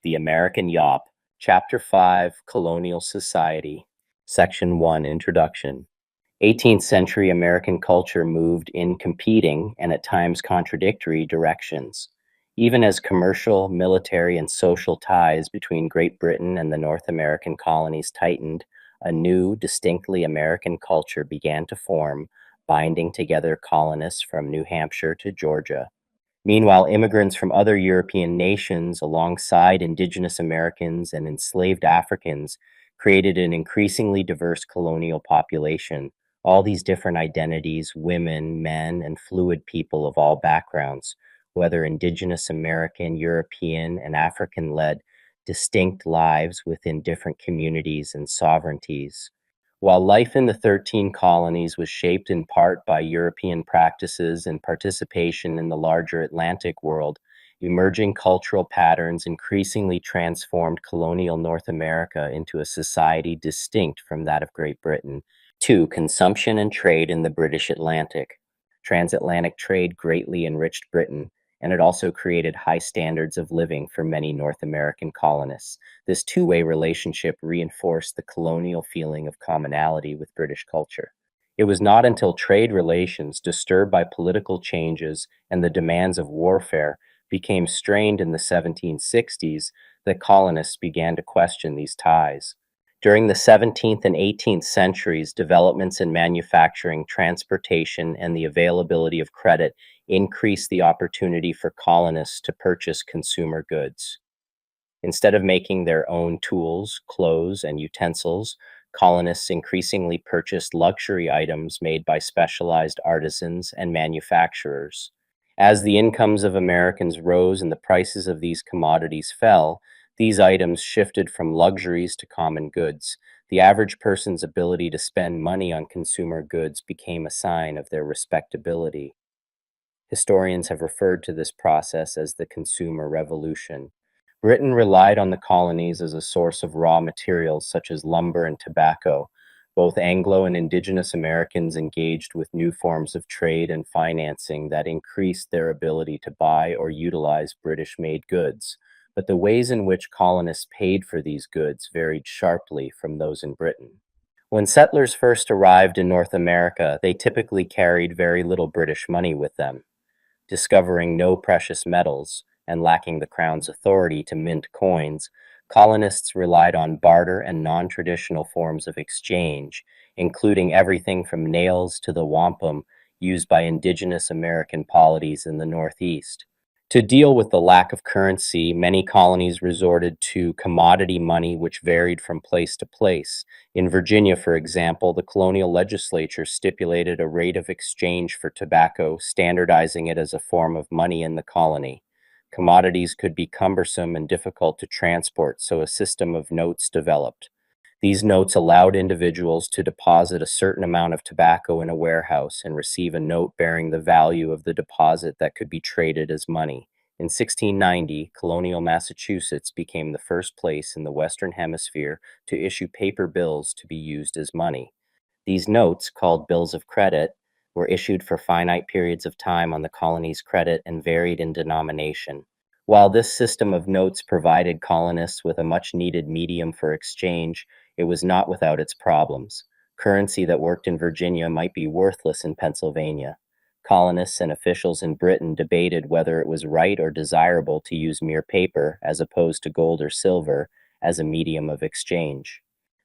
The American YAWP, Chapter 5, Colonial Society, Section 1, Introduction. 18th-century American culture moved in competing and at times contradictory directions. Even as commercial, military, and social ties between Great Britain and the North American colonies tightened, a new, distinctly American culture began to form, binding together colonists from New Hampshire to Georgia. Meanwhile, immigrants from other European nations, alongside Indigenous Americans and enslaved Africans, created an increasingly diverse colonial population. All these different identities, women, men, and fluid people of all backgrounds, whether Indigenous American, European, and African, led distinct lives within different communities and sovereignties. While life in the 13 colonies was shaped in part by European practices and participation in the larger Atlantic world, emerging cultural patterns increasingly transformed colonial North America into a society distinct from that of Great Britain. 2. Consumption and trade in the British Atlantic. Transatlantic trade greatly enriched Britain, and it also created high standards of living for many North American colonists. This two-way relationship reinforced the colonial feeling of commonality with British culture. It was not until trade relations, disturbed by political changes and the demands of warfare, became strained in the 1760s that colonists began to question these ties. During the 17th and 18th centuries, developments in manufacturing, transportation, and the availability of credit increased the opportunity for colonists to purchase consumer goods. Instead of making their own tools, clothes, and utensils, colonists increasingly purchased luxury items made by specialized artisans and manufacturers. As the incomes of Americans rose and the prices of these commodities fell, these items shifted from luxuries to common goods. The average person's ability to spend money on consumer goods became a sign of their respectability. Historians have referred to this process as the Consumer Revolution. Britain relied on the colonies as a source of raw materials such as lumber and tobacco. Both Anglo and Indigenous Americans engaged with new forms of trade and financing that increased their ability to buy or utilize British-made goods. But the ways in which colonists paid for these goods varied sharply from those in Britain. When settlers first arrived in North America, they typically carried very little British money with them. Discovering no precious metals and lacking the Crown's authority to mint coins, colonists relied on barter and non-traditional forms of exchange, including everything from nails to the wampum used by Indigenous American polities in the Northeast. To deal with the lack of currency, many colonies resorted to commodity money, which varied from place to place. In Virginia, for example, the colonial legislature stipulated a rate of exchange for tobacco, standardizing it as a form of money in the colony. Commodities could be cumbersome and difficult to transport, so a system of notes developed. These notes allowed individuals to deposit a certain amount of tobacco in a warehouse and receive a note bearing the value of the deposit that could be traded as money. In 1690, colonial Massachusetts became the first place in the Western Hemisphere to issue paper bills to be used as money. These notes, called bills of credit, were issued for finite periods of time on the colony's credit and varied in denomination. While this system of notes provided colonists with a much-needed medium for exchange, it was not without its problems. Currency that worked in Virginia might be worthless in Pennsylvania. Colonists and officials in Britain debated whether it was right or desirable to use mere paper, as opposed to gold or silver, as a medium of exchange.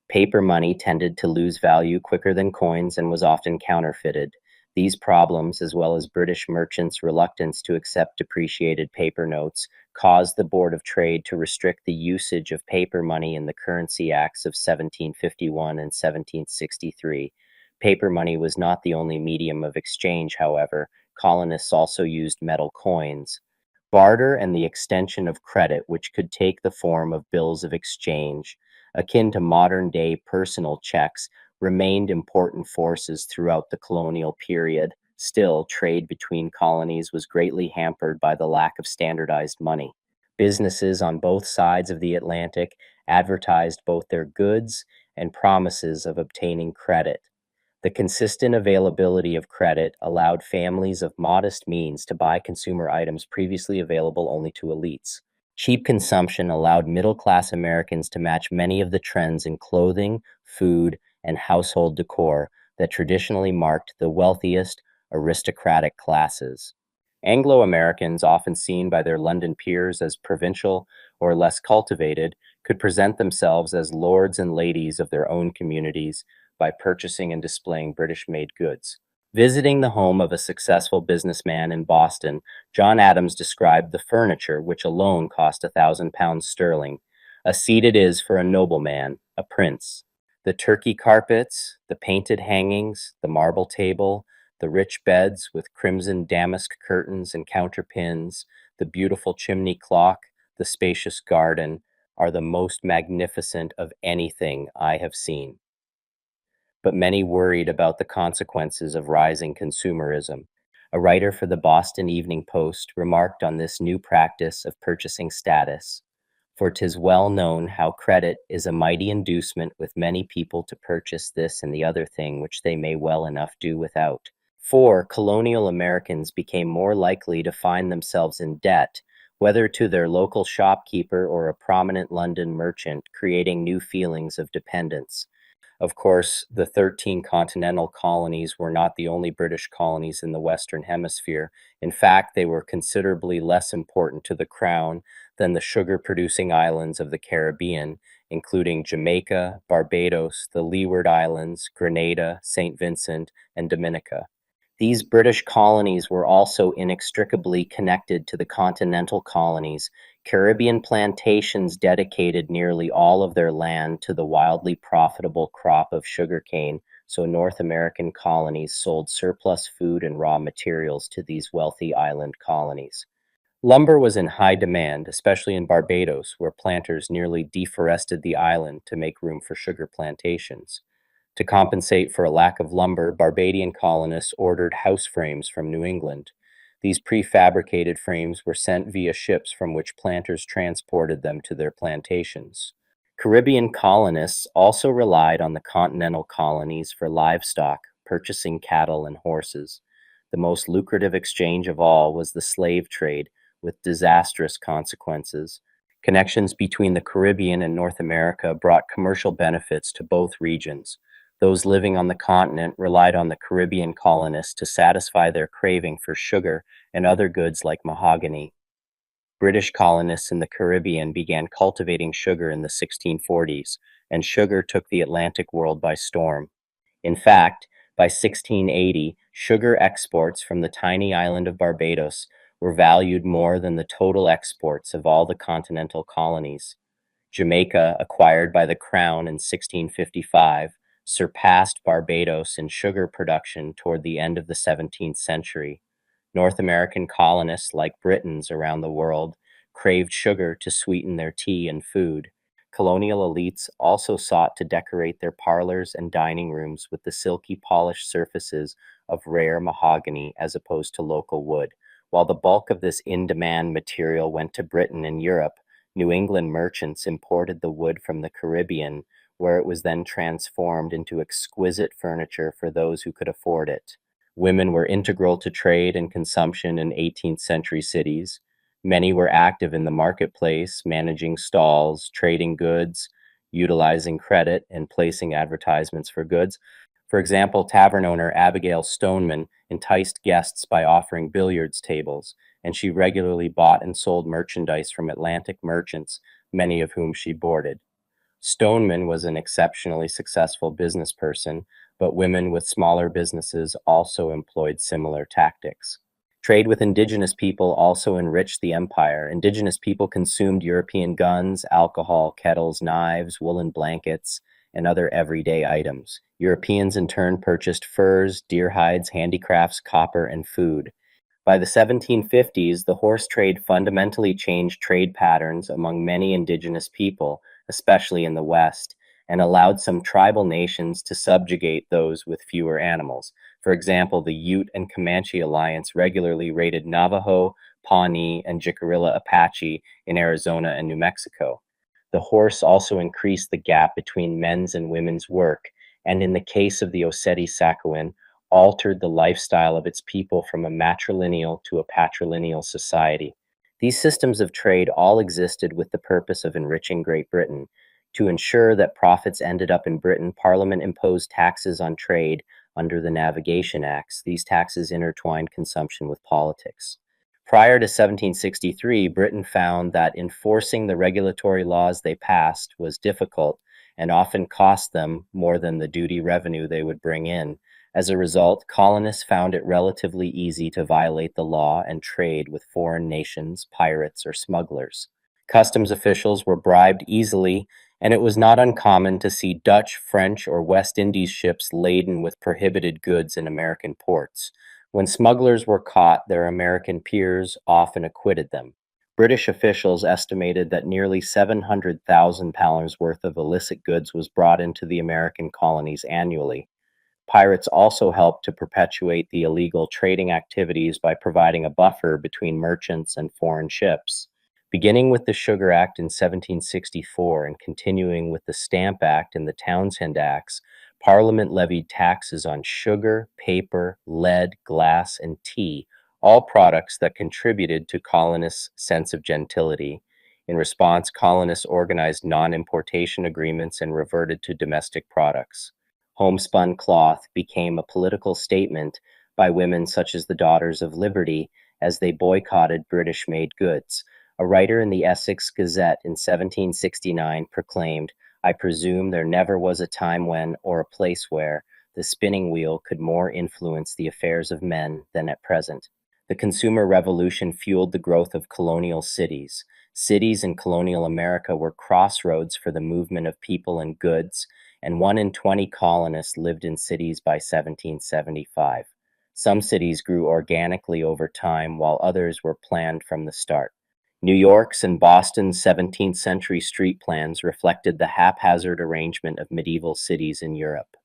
Paper money tended to lose value quicker than coins and was often counterfeited. These problems, as well as British merchants' reluctance to accept depreciated paper notes, caused the Board of Trade to restrict the usage of paper money in the Currency Acts of 1751 and 1763. Paper money was not the only medium of exchange, however. Colonists also used metal coins. Barter and the extension of credit, which could take the form of bills of exchange, akin to modern-day personal checks, remained important forces throughout the colonial period. Still, trade between colonies was greatly hampered by the lack of standardized money. Businesses on both sides of the Atlantic advertised both their goods and promises of obtaining credit. The consistent availability of credit allowed families of modest means to buy consumer items previously available only to elites. Cheap consumption allowed middle-class Americans to match many of the trends in clothing, food, and household decor that traditionally marked the wealthiest, aristocratic classes. Anglo-Americans, often seen by their London peers as provincial or less cultivated, could present themselves as lords and ladies of their own communities by purchasing and displaying British-made goods. Visiting the home of a successful businessman in Boston, John Adams described the furniture, which alone cost £1,000 sterling. A seat it is for a nobleman, a prince. The Turkey carpets, the painted hangings, the marble table, the rich beds with crimson damask curtains and counterpins, the beautiful chimney clock, the spacious garden, are the most magnificent of anything I have seen. But many worried about the consequences of rising consumerism. A writer for the Boston Evening Post remarked on this new practice of purchasing status, "For 'tis well known how credit is a mighty inducement with many people to purchase this and the other thing which they may well enough do without." For colonial Americans became more likely to find themselves in debt, whether to their local shopkeeper or a prominent London merchant, creating new feelings of dependence. Of course, the 13 continental colonies were not the only British colonies in the Western Hemisphere. In fact, they were considerably less important to the Crown than the sugar-producing islands of the Caribbean, including Jamaica, Barbados, the Leeward Islands, Grenada, St. Vincent, and Dominica. These British colonies were also inextricably connected to the continental colonies. Caribbean plantations dedicated nearly all of their land to the wildly profitable crop of sugarcane, so North American colonies sold surplus food and raw materials to these wealthy island colonies. Lumber was in high demand, especially in Barbados, where planters nearly deforested the island to make room for sugar plantations. To compensate for a lack of lumber, Barbadian colonists ordered house frames from New England. These prefabricated frames were sent via ships from which planters transported them to their plantations. Caribbean colonists also relied on the continental colonies for livestock, purchasing cattle and horses. The most lucrative exchange of all was the slave trade, with disastrous consequences. Connections between the Caribbean and North America brought commercial benefits to both regions. Those living on the continent relied on the Caribbean colonists to satisfy their craving for sugar and other goods like mahogany. British colonists in the Caribbean began cultivating sugar in the 1640s, and sugar took the Atlantic world by storm. In fact, by 1680, sugar exports from the tiny island of Barbados were valued more than the total exports of all the continental colonies. Jamaica, acquired by the Crown in 1655, surpassed Barbados in sugar production toward the end of the 17th century. North American colonists, like Britons around the world, craved sugar to sweeten their tea and food. Colonial elites also sought to decorate their parlors and dining rooms with the silky polished surfaces of rare mahogany as opposed to local wood. While the bulk of this in-demand material went to Britain and Europe, New England merchants imported the wood from the Caribbean, where it was then transformed into exquisite furniture for those who could afford it. Women were integral to trade and consumption in 18th century cities. Many were active in the marketplace, managing stalls, trading goods, utilizing credit, and placing advertisements for goods. For example, tavern owner Abigail Stoneman enticed guests by offering billiards tables, and she regularly bought and sold merchandise from Atlantic merchants, many of whom she boarded. Stoneman was an exceptionally successful business person, but women with smaller businesses also employed similar tactics. Trade with indigenous people also enriched the empire. Indigenous people consumed European guns, alcohol, kettles, knives, woolen blankets, and other everyday items. Europeans in turn purchased furs, deer hides, handicrafts, copper, and food. By the 1750s, the horse trade fundamentally changed trade patterns among many indigenous people, especially in the West, and allowed some tribal nations to subjugate those with fewer animals. For example, the Ute and Comanche alliance regularly raided Navajo, Pawnee, and Jicarilla Apache in Arizona and New Mexico. The horse also increased the gap between men's and women's work, and in the case of the Oceti-Sakowin, altered the lifestyle of its people from a matrilineal to a patrilineal society. These systems of trade all existed with the purpose of enriching Great Britain. To ensure that profits ended up in Britain, Parliament imposed taxes on trade under the Navigation Acts. These taxes intertwined consumption with politics. Prior to 1763, Britain found that enforcing the regulatory laws they passed was difficult and often cost them more than the duty revenue they would bring in. As a result, colonists found it relatively easy to violate the law and trade with foreign nations, pirates, or smugglers. Customs officials were bribed easily, and it was not uncommon to see Dutch, French, or West Indies ships laden with prohibited goods in American ports. When smugglers were caught, their American peers often acquitted them. British officials estimated that nearly £700,000 worth of illicit goods was brought into the American colonies annually. Pirates also helped to perpetuate the illegal trading activities by providing a buffer between merchants and foreign ships. Beginning with the Sugar Act in 1764 and continuing with the Stamp Act and the Townshend Acts, Parliament levied taxes on sugar, paper, lead, glass, and tea, all products that contributed to colonists' sense of gentility. In response, colonists organized non-importation agreements and reverted to domestic products. Homespun cloth became a political statement by women such as the Daughters of Liberty as they boycotted British-made goods. A writer in the Essex Gazette in 1769 proclaimed, "I presume there never was a time when, or a place where, the spinning wheel could more influence the affairs of men than at present." The consumer revolution fueled the growth of colonial cities. Cities in colonial America were crossroads for the movement of people and goods, and 1 in 20 colonists lived in cities by 1775. Some cities grew organically over time, while others were planned from the start. New York's and Boston's 17th century street plans reflected the haphazard arrangement of medieval cities in Europe.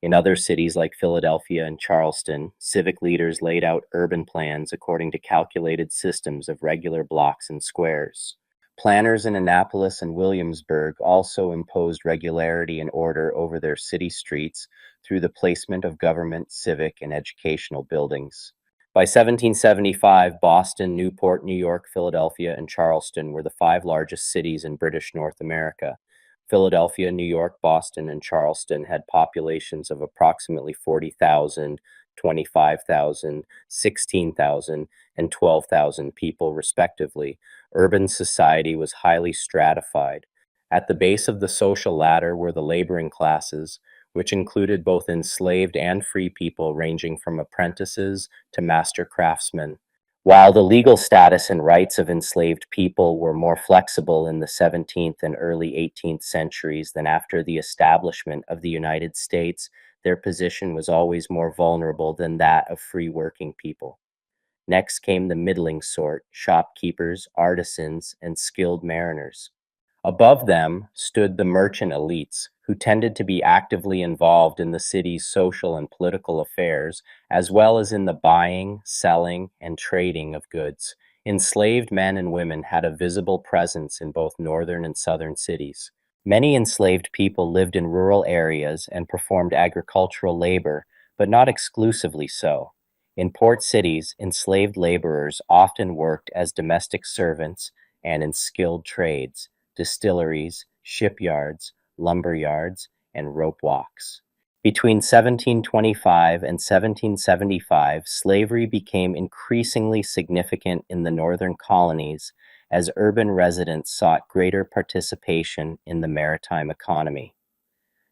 In other cities like Philadelphia and Charleston, civic leaders laid out urban plans according to calculated systems of regular blocks and squares. Planners in Annapolis and Williamsburg also imposed regularity and order over their city streets through the placement of government, civic, and educational buildings. By 1775, Boston, Newport, New York, Philadelphia, and Charleston were the 5 largest cities in British North America. Philadelphia, New York, Boston, and Charleston had populations of approximately 40,000, 25,000, 16,000, and 12,000 people, respectively. Urban society was highly stratified. At the base of the social ladder were the laboring classes, which included both enslaved and free people ranging from apprentices to master craftsmen. While the legal status and rights of enslaved people were more flexible in the 17th and early 18th centuries than after the establishment of the United States, their position was always more vulnerable than that of free working people. Next came the middling sort, shopkeepers, artisans, and skilled mariners. Above them stood the merchant elites, who tended to be actively involved in the city's social and political affairs, as well as in the buying, selling, and trading of goods. Enslaved men and women had a visible presence in both northern and southern cities. Many enslaved people lived in rural areas and performed agricultural labor, but not exclusively so. In port cities, enslaved laborers often worked as domestic servants and in skilled trades, distilleries, shipyards, lumber yards, and rope walks. Between 1725 and 1775, slavery became increasingly significant in the northern colonies as urban residents sought greater participation in the maritime economy.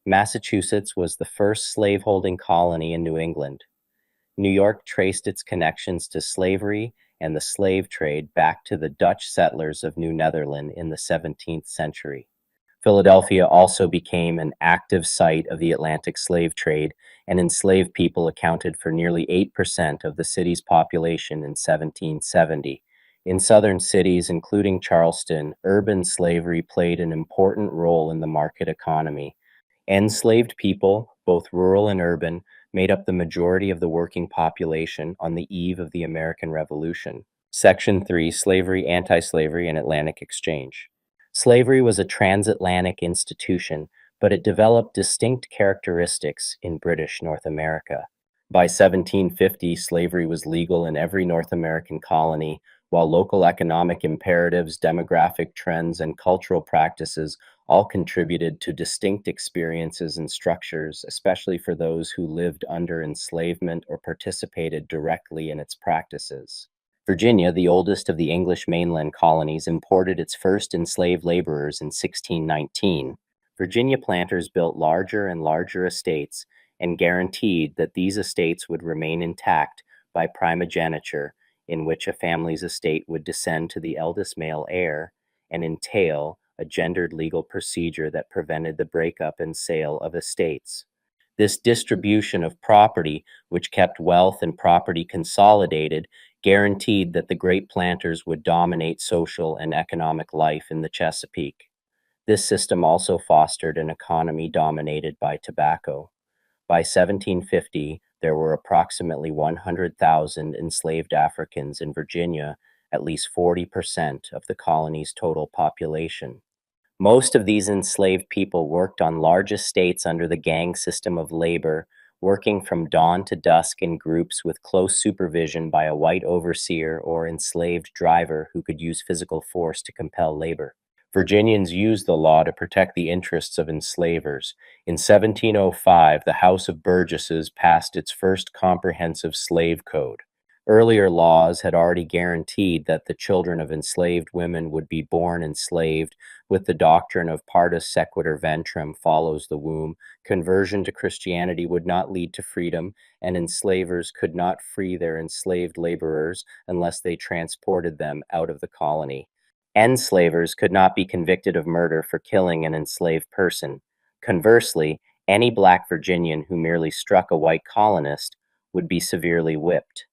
Massachusetts was the first slaveholding colony in New England. New York traced its connections to slavery and the slave trade back to the Dutch settlers of New Netherland in the 17th century. Philadelphia also became an active site of the Atlantic slave trade, and enslaved people accounted for nearly 8% of the city's population in 1770. In southern cities, including Charleston, urban slavery played an important role in the market economy. Enslaved people, both rural and urban, made up the majority of the working population on the eve of the American Revolution. Section 3, Slavery, Anti-Slavery, and Atlantic Exchange. Slavery was a transatlantic institution, but it developed distinct characteristics in British North America. By 1750, slavery was legal in every North American colony, while local economic imperatives, demographic trends, and cultural practices all contributed to distinct experiences and structures, especially for those who lived under enslavement or participated directly in its practices. Virginia, the oldest of the English mainland colonies, imported its first enslaved laborers in 1619. Virginia planters built larger and larger estates and guaranteed that these estates would remain intact by primogeniture, in which a family's estate would descend to the eldest male heir and entail a gendered legal procedure that prevented the breakup and sale of estates. This distribution of property, which kept wealth and property consolidated, guaranteed that the great planters would dominate social and economic life in the Chesapeake. This system also fostered an economy dominated by tobacco. By 1750, there were approximately 100,000 enslaved Africans in Virginia, at least 40% of the colony's total population. Most of these enslaved people worked on large estates under the gang system of labor, working from dawn to dusk in groups with close supervision by a white overseer or enslaved driver who could use physical force to compel labor. Virginians used the law to protect the interests of enslavers. In 1705, the House of Burgesses passed its first comprehensive slave code. Earlier laws had already guaranteed that the children of enslaved women would be born enslaved, with the doctrine of partus sequitur ventrum follows the womb. Conversion to Christianity would not lead to freedom, and enslavers could not free their enslaved laborers unless they transported them out of the colony. Enslavers could not be convicted of murder for killing an enslaved person. Conversely, any black Virginian who merely struck a white colonist would be severely whipped.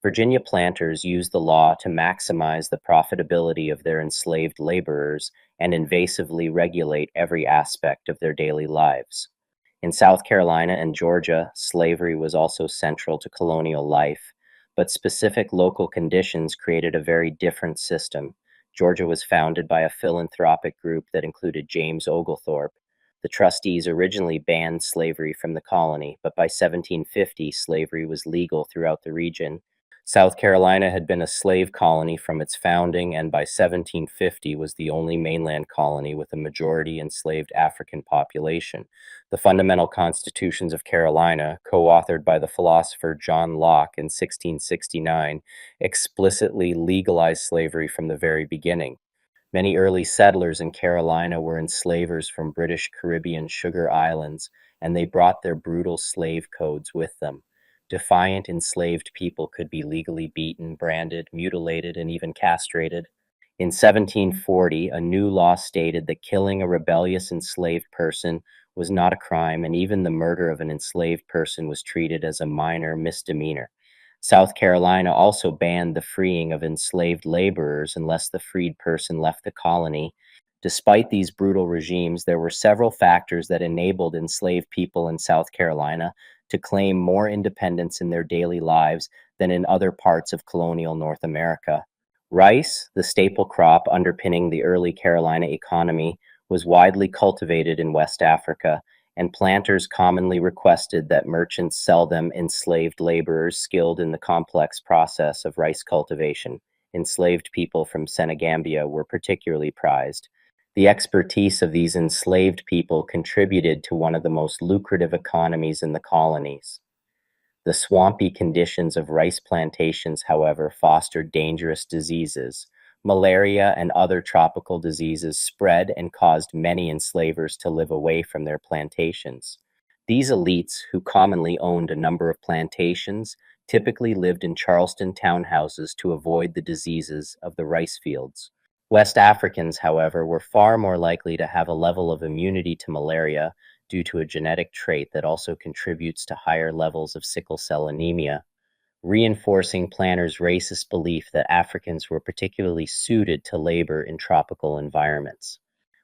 Virginia planters used the law to maximize the profitability of their enslaved laborers and invasively regulate every aspect of their daily lives. In South Carolina and Georgia, slavery was also central to colonial life, but specific local conditions created a very different system. Georgia was founded by a philanthropic group that included James Oglethorpe. The trustees originally banned slavery from the colony, but by 1750, slavery was legal throughout the region. South Carolina had been a slave colony from its founding, and by 1750 was the only mainland colony with a majority enslaved African population. The Fundamental Constitutions of Carolina, co-authored by the philosopher John Locke in 1669, explicitly legalized slavery from the very beginning. Many early settlers in Carolina were enslavers from British Caribbean sugar islands, and they brought their brutal slave codes with them. Defiant enslaved people could be legally beaten, branded, mutilated, and even castrated. In 1740, a new law stated that killing a rebellious enslaved person was not a crime, and even the murder of an enslaved person was treated as a minor misdemeanor. South Carolina also banned the freeing of enslaved laborers unless the freed person left the colony. Despite these brutal regimes, there were several factors that enabled enslaved people in South Carolina to claim more independence in their daily lives than in other parts of colonial North America. Rice, the staple crop underpinning the early Carolina economy, was widely cultivated in West Africa, and planters commonly requested that merchants sell them enslaved laborers skilled in the complex process of rice cultivation. Enslaved people from Senegambia were particularly prized. The expertise of these enslaved people contributed to one of the most lucrative economies in the colonies. The swampy conditions of rice plantations, however, fostered dangerous diseases. Malaria and other tropical diseases spread and caused many enslavers to live away from their plantations. These elites, who commonly owned a number of plantations, typically lived in Charleston townhouses to avoid the diseases of the rice fields. West Africans, however, were far more likely to have a level of immunity to malaria due to a genetic trait that also contributes to higher levels of sickle cell anemia, reinforcing planters' racist belief that Africans were particularly suited to labor in tropical environments.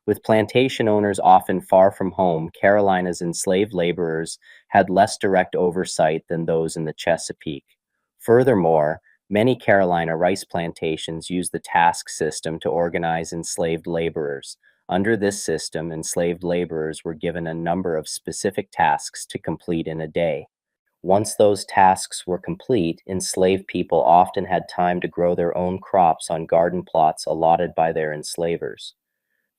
With plantation owners often far from home, Carolina's enslaved laborers had less direct oversight than those in the Chesapeake. Furthermore, many Carolina rice plantations used the task system to organize enslaved laborers. Under this system, enslaved laborers were given a number of specific tasks to complete in a day. Once those tasks were complete, enslaved people often had time to grow their own crops on garden plots allotted by their enslavers.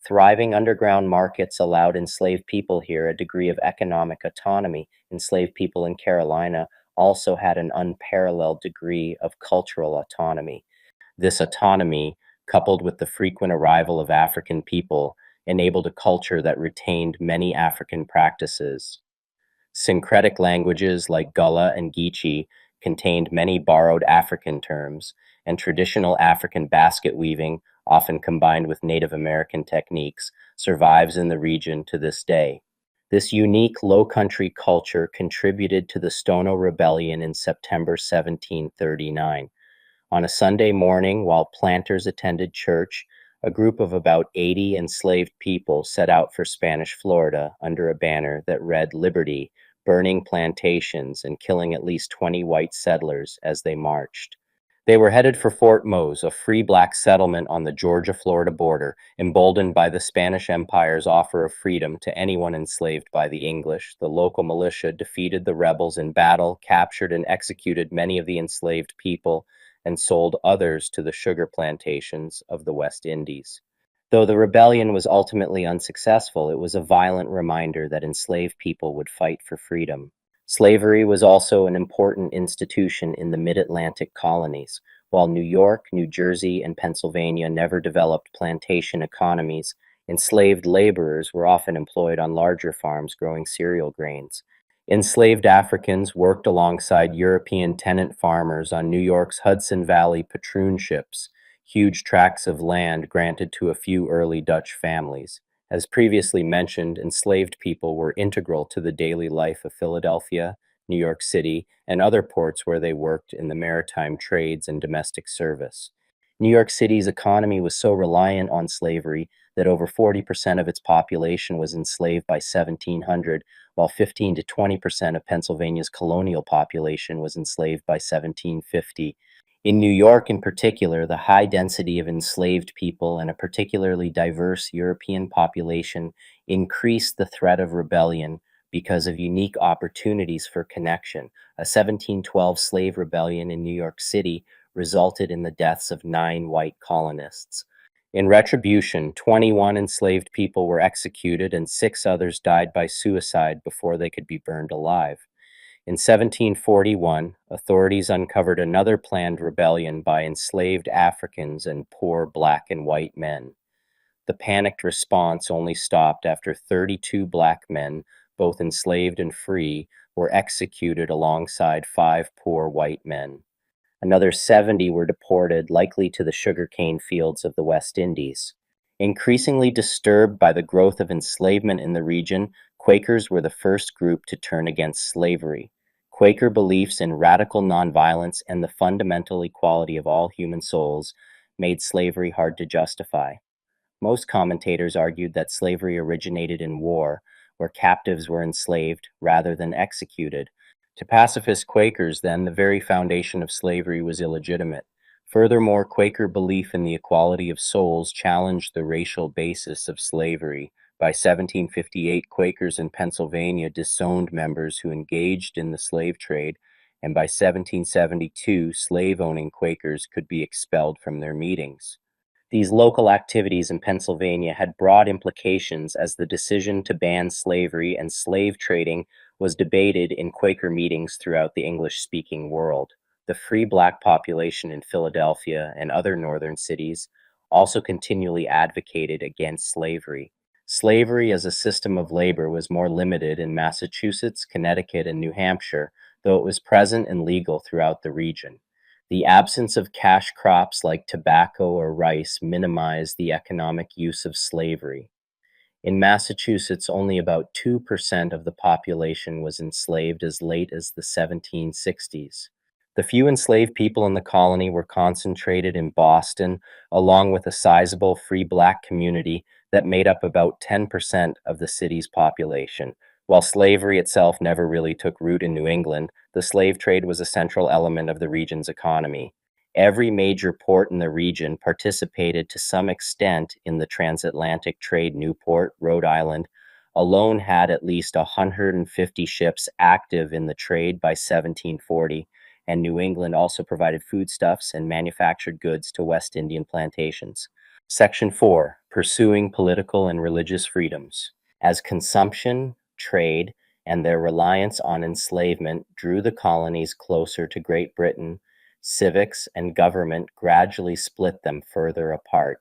Thriving underground markets allowed enslaved people here a degree of economic autonomy. Enslaved people in Carolina also had an unparalleled degree of cultural autonomy. This autonomy, coupled with the frequent arrival of African people, enabled a culture that retained many African practices. Syncretic languages like Gullah and Geechee contained many borrowed African terms, and traditional African basket weaving, often combined with Native American techniques, survives in the region to this day. This unique Low Country culture contributed to the Stono Rebellion in September 1739. On a Sunday morning, while planters attended church, a group of about 80 enslaved people set out for Spanish Florida under a banner that read Liberty, burning plantations and killing at least 20 white settlers as they marched. They were headed for Fort Mose, a free black settlement on the Georgia-Florida border, emboldened by the Spanish Empire's offer of freedom to anyone enslaved by the English. The local militia defeated the rebels in battle, captured and executed many of the enslaved people, and sold others to the sugar plantations of the West Indies. Though the rebellion was ultimately unsuccessful, it was a violent reminder that enslaved people would fight for freedom. Slavery was also an important institution in the mid-Atlantic colonies. While New York, New Jersey, and Pennsylvania never developed plantation economies, enslaved laborers were often employed on larger farms growing cereal grains. Enslaved Africans worked alongside European tenant farmers on New York's Hudson Valley patroon ships, huge tracts of land granted to a few early Dutch families. As previously mentioned, enslaved people were integral to the daily life of Philadelphia, New York City, and other ports where they worked in the maritime trades and domestic service. New York City's economy was so reliant on slavery that over 40% of its population was enslaved by 1700, while 15 to 20% of Pennsylvania's colonial population was enslaved by 1750. In New York, in particular, the high density of enslaved people and a particularly diverse European population increased the threat of rebellion because of unique opportunities for connection. A 1712 slave rebellion in New York City resulted in the deaths of 9 white colonists. In retribution, 21 enslaved people were executed and 6 others died by suicide before they could be burned alive. In 1741, authorities uncovered another planned rebellion by enslaved Africans and poor black and white men. The panicked response only stopped after 32 black men, both enslaved and free, were executed alongside 5 poor white men. Another 70 were deported, likely to the sugarcane fields of the West Indies. Increasingly disturbed by the growth of enslavement in the region, Quakers were the first group to turn against slavery. Quaker beliefs in radical nonviolence and the fundamental equality of all human souls made slavery hard to justify. Most commentators argued that slavery originated in war, where captives were enslaved rather than executed. To pacifist Quakers, then, the very foundation of slavery was illegitimate. Furthermore, Quaker belief in the equality of souls challenged the racial basis of slavery. By 1758, Quakers in Pennsylvania disowned members who engaged in the slave trade, and by 1772, slave-owning Quakers could be expelled from their meetings. These local activities in Pennsylvania had broad implications as the decision to ban slavery and slave trading was debated in Quaker meetings throughout the English-speaking world. The free black population in Philadelphia and other northern cities also continually advocated against slavery. Slavery as a system of labor was more limited in Massachusetts, Connecticut, and New Hampshire, though it was present and legal throughout the region. The absence of cash crops like tobacco or rice minimized the economic use of slavery. In Massachusetts, only about 2% of the population was enslaved as late as the 1760s. The few enslaved people in the colony were concentrated in Boston, along with a sizable free black community that made up about 10% of the city's population. While slavery itself never really took root in New England, the slave trade was a central element of the region's economy. Every major port in the region participated to some extent in the transatlantic trade. Newport, Rhode Island, alone had at least 150 ships active in the trade by 1740, and New England also provided foodstuffs and manufactured goods to West Indian plantations. Section 4. Pursuing political and religious freedoms. As consumption, trade, and their reliance on enslavement drew the colonies closer to Great Britain, civics and government gradually split them further apart.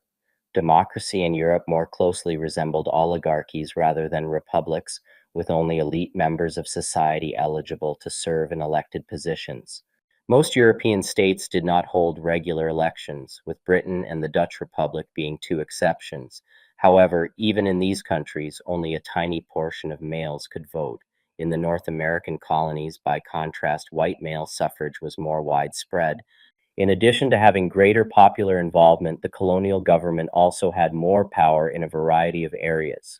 Democracy in Europe more closely resembled oligarchies rather than republics, with only elite members of society eligible to serve in elected positions. Most European states did not hold regular elections, with Britain and the Dutch Republic being two exceptions. However, even in these countries, only a tiny portion of males could vote. In the North American colonies, by contrast, white male suffrage was more widespread. In addition to having greater popular involvement, the colonial government also had more power in a variety of areas.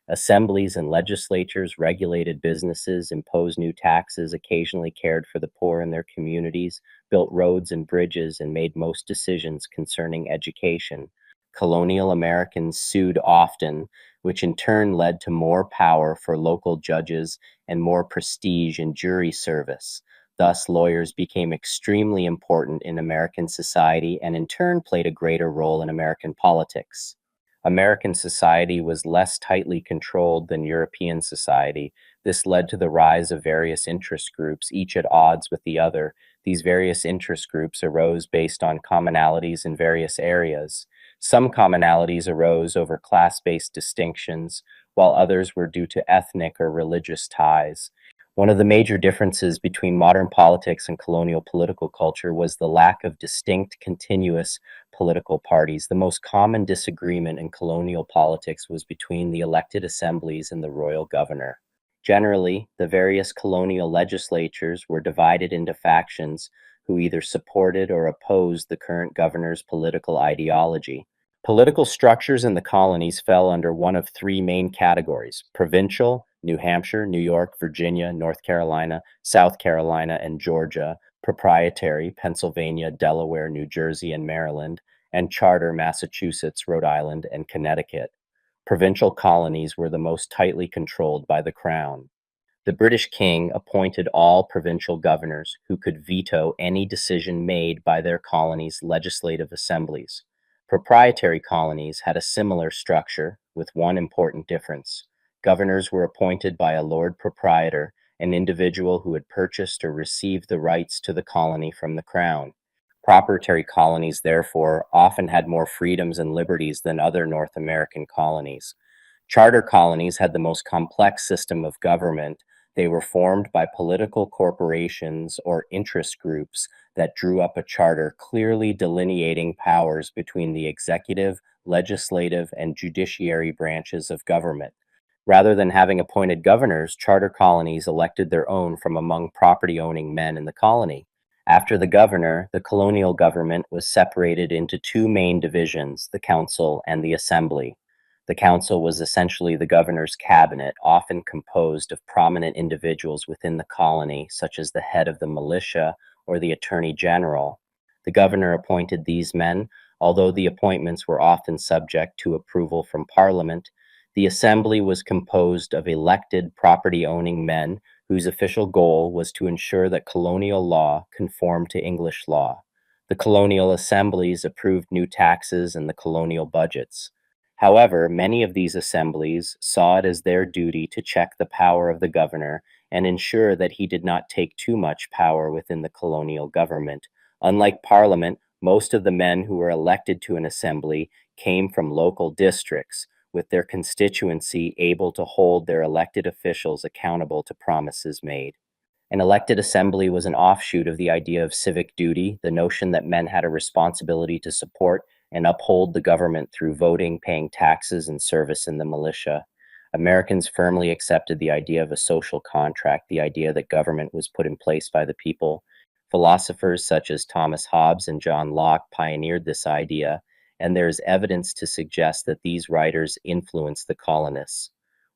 Assemblies and legislatures regulated businesses, imposed new taxes, occasionally cared for the poor in their communities, built roads and bridges, and made most decisions concerning education. Colonial Americans sued often, which in turn led to more power for local judges and more prestige in jury service. Thus, lawyers became extremely important in American society and in turn played a greater role in American politics. American society was less tightly controlled than European society. This led to the rise of various interest groups, each at odds with the other. These various interest groups arose based on commonalities in various areas. Some commonalities arose over class-based distinctions, while others were due to ethnic or religious ties. One of the major differences between modern politics and colonial political culture was the lack of distinct, continuous political parties. The most common disagreement in colonial politics was between the elected assemblies and the royal governor. Generally, the various colonial legislatures were divided into factions who either supported or opposed the current governor's political ideology. Political structures in the colonies fell under one of three main categories: provincial, New Hampshire, New York, Virginia, North Carolina, South Carolina, and Georgia; proprietary, Pennsylvania, Delaware, New Jersey, and Maryland; and charter, Massachusetts, Rhode Island, and Connecticut. Provincial colonies were the most tightly controlled by the Crown. The British king appointed all provincial governors who could veto any decision made by their colonies' legislative assemblies. Proprietary colonies had a similar structure, with one important difference. Governors were appointed by a lord proprietor, an individual who had purchased or received the rights to the colony from the crown. Proprietary colonies, therefore, often had more freedoms and liberties than other North American colonies. Charter colonies had the most complex system of government. They were formed by political corporations or interest groups that drew up a charter clearly delineating powers between the executive, legislative, and judiciary branches of government. Rather than having appointed governors, charter colonies elected their own from among property-owning men in the colony. After the governor, the colonial government was separated into two main divisions, the council and the assembly. The council was essentially the governor's cabinet, often composed of prominent individuals within the colony, such as the head of the militia or the attorney general. The governor appointed these men, although the appointments were often subject to approval from Parliament. The assembly was composed of elected property-owning men whose official goal was to ensure that colonial law conformed to English law. The colonial assemblies approved new taxes and the colonial budgets. However, many of these assemblies saw it as their duty to check the power of the governor and ensure that he did not take too much power within the colonial government. Unlike Parliament, most of the men who were elected to an assembly came from local districts, with their constituency able to hold their elected officials accountable to promises made. An elected assembly was an offshoot of the idea of civic duty, the notion that men had a responsibility to support and uphold the government through voting, paying taxes, and service in the militia. Americans firmly accepted the idea of a social contract, the idea that government was put in place by the people. Philosophers such as Thomas Hobbes and John Locke pioneered this idea, and there is evidence to suggest that these writers influenced the colonists.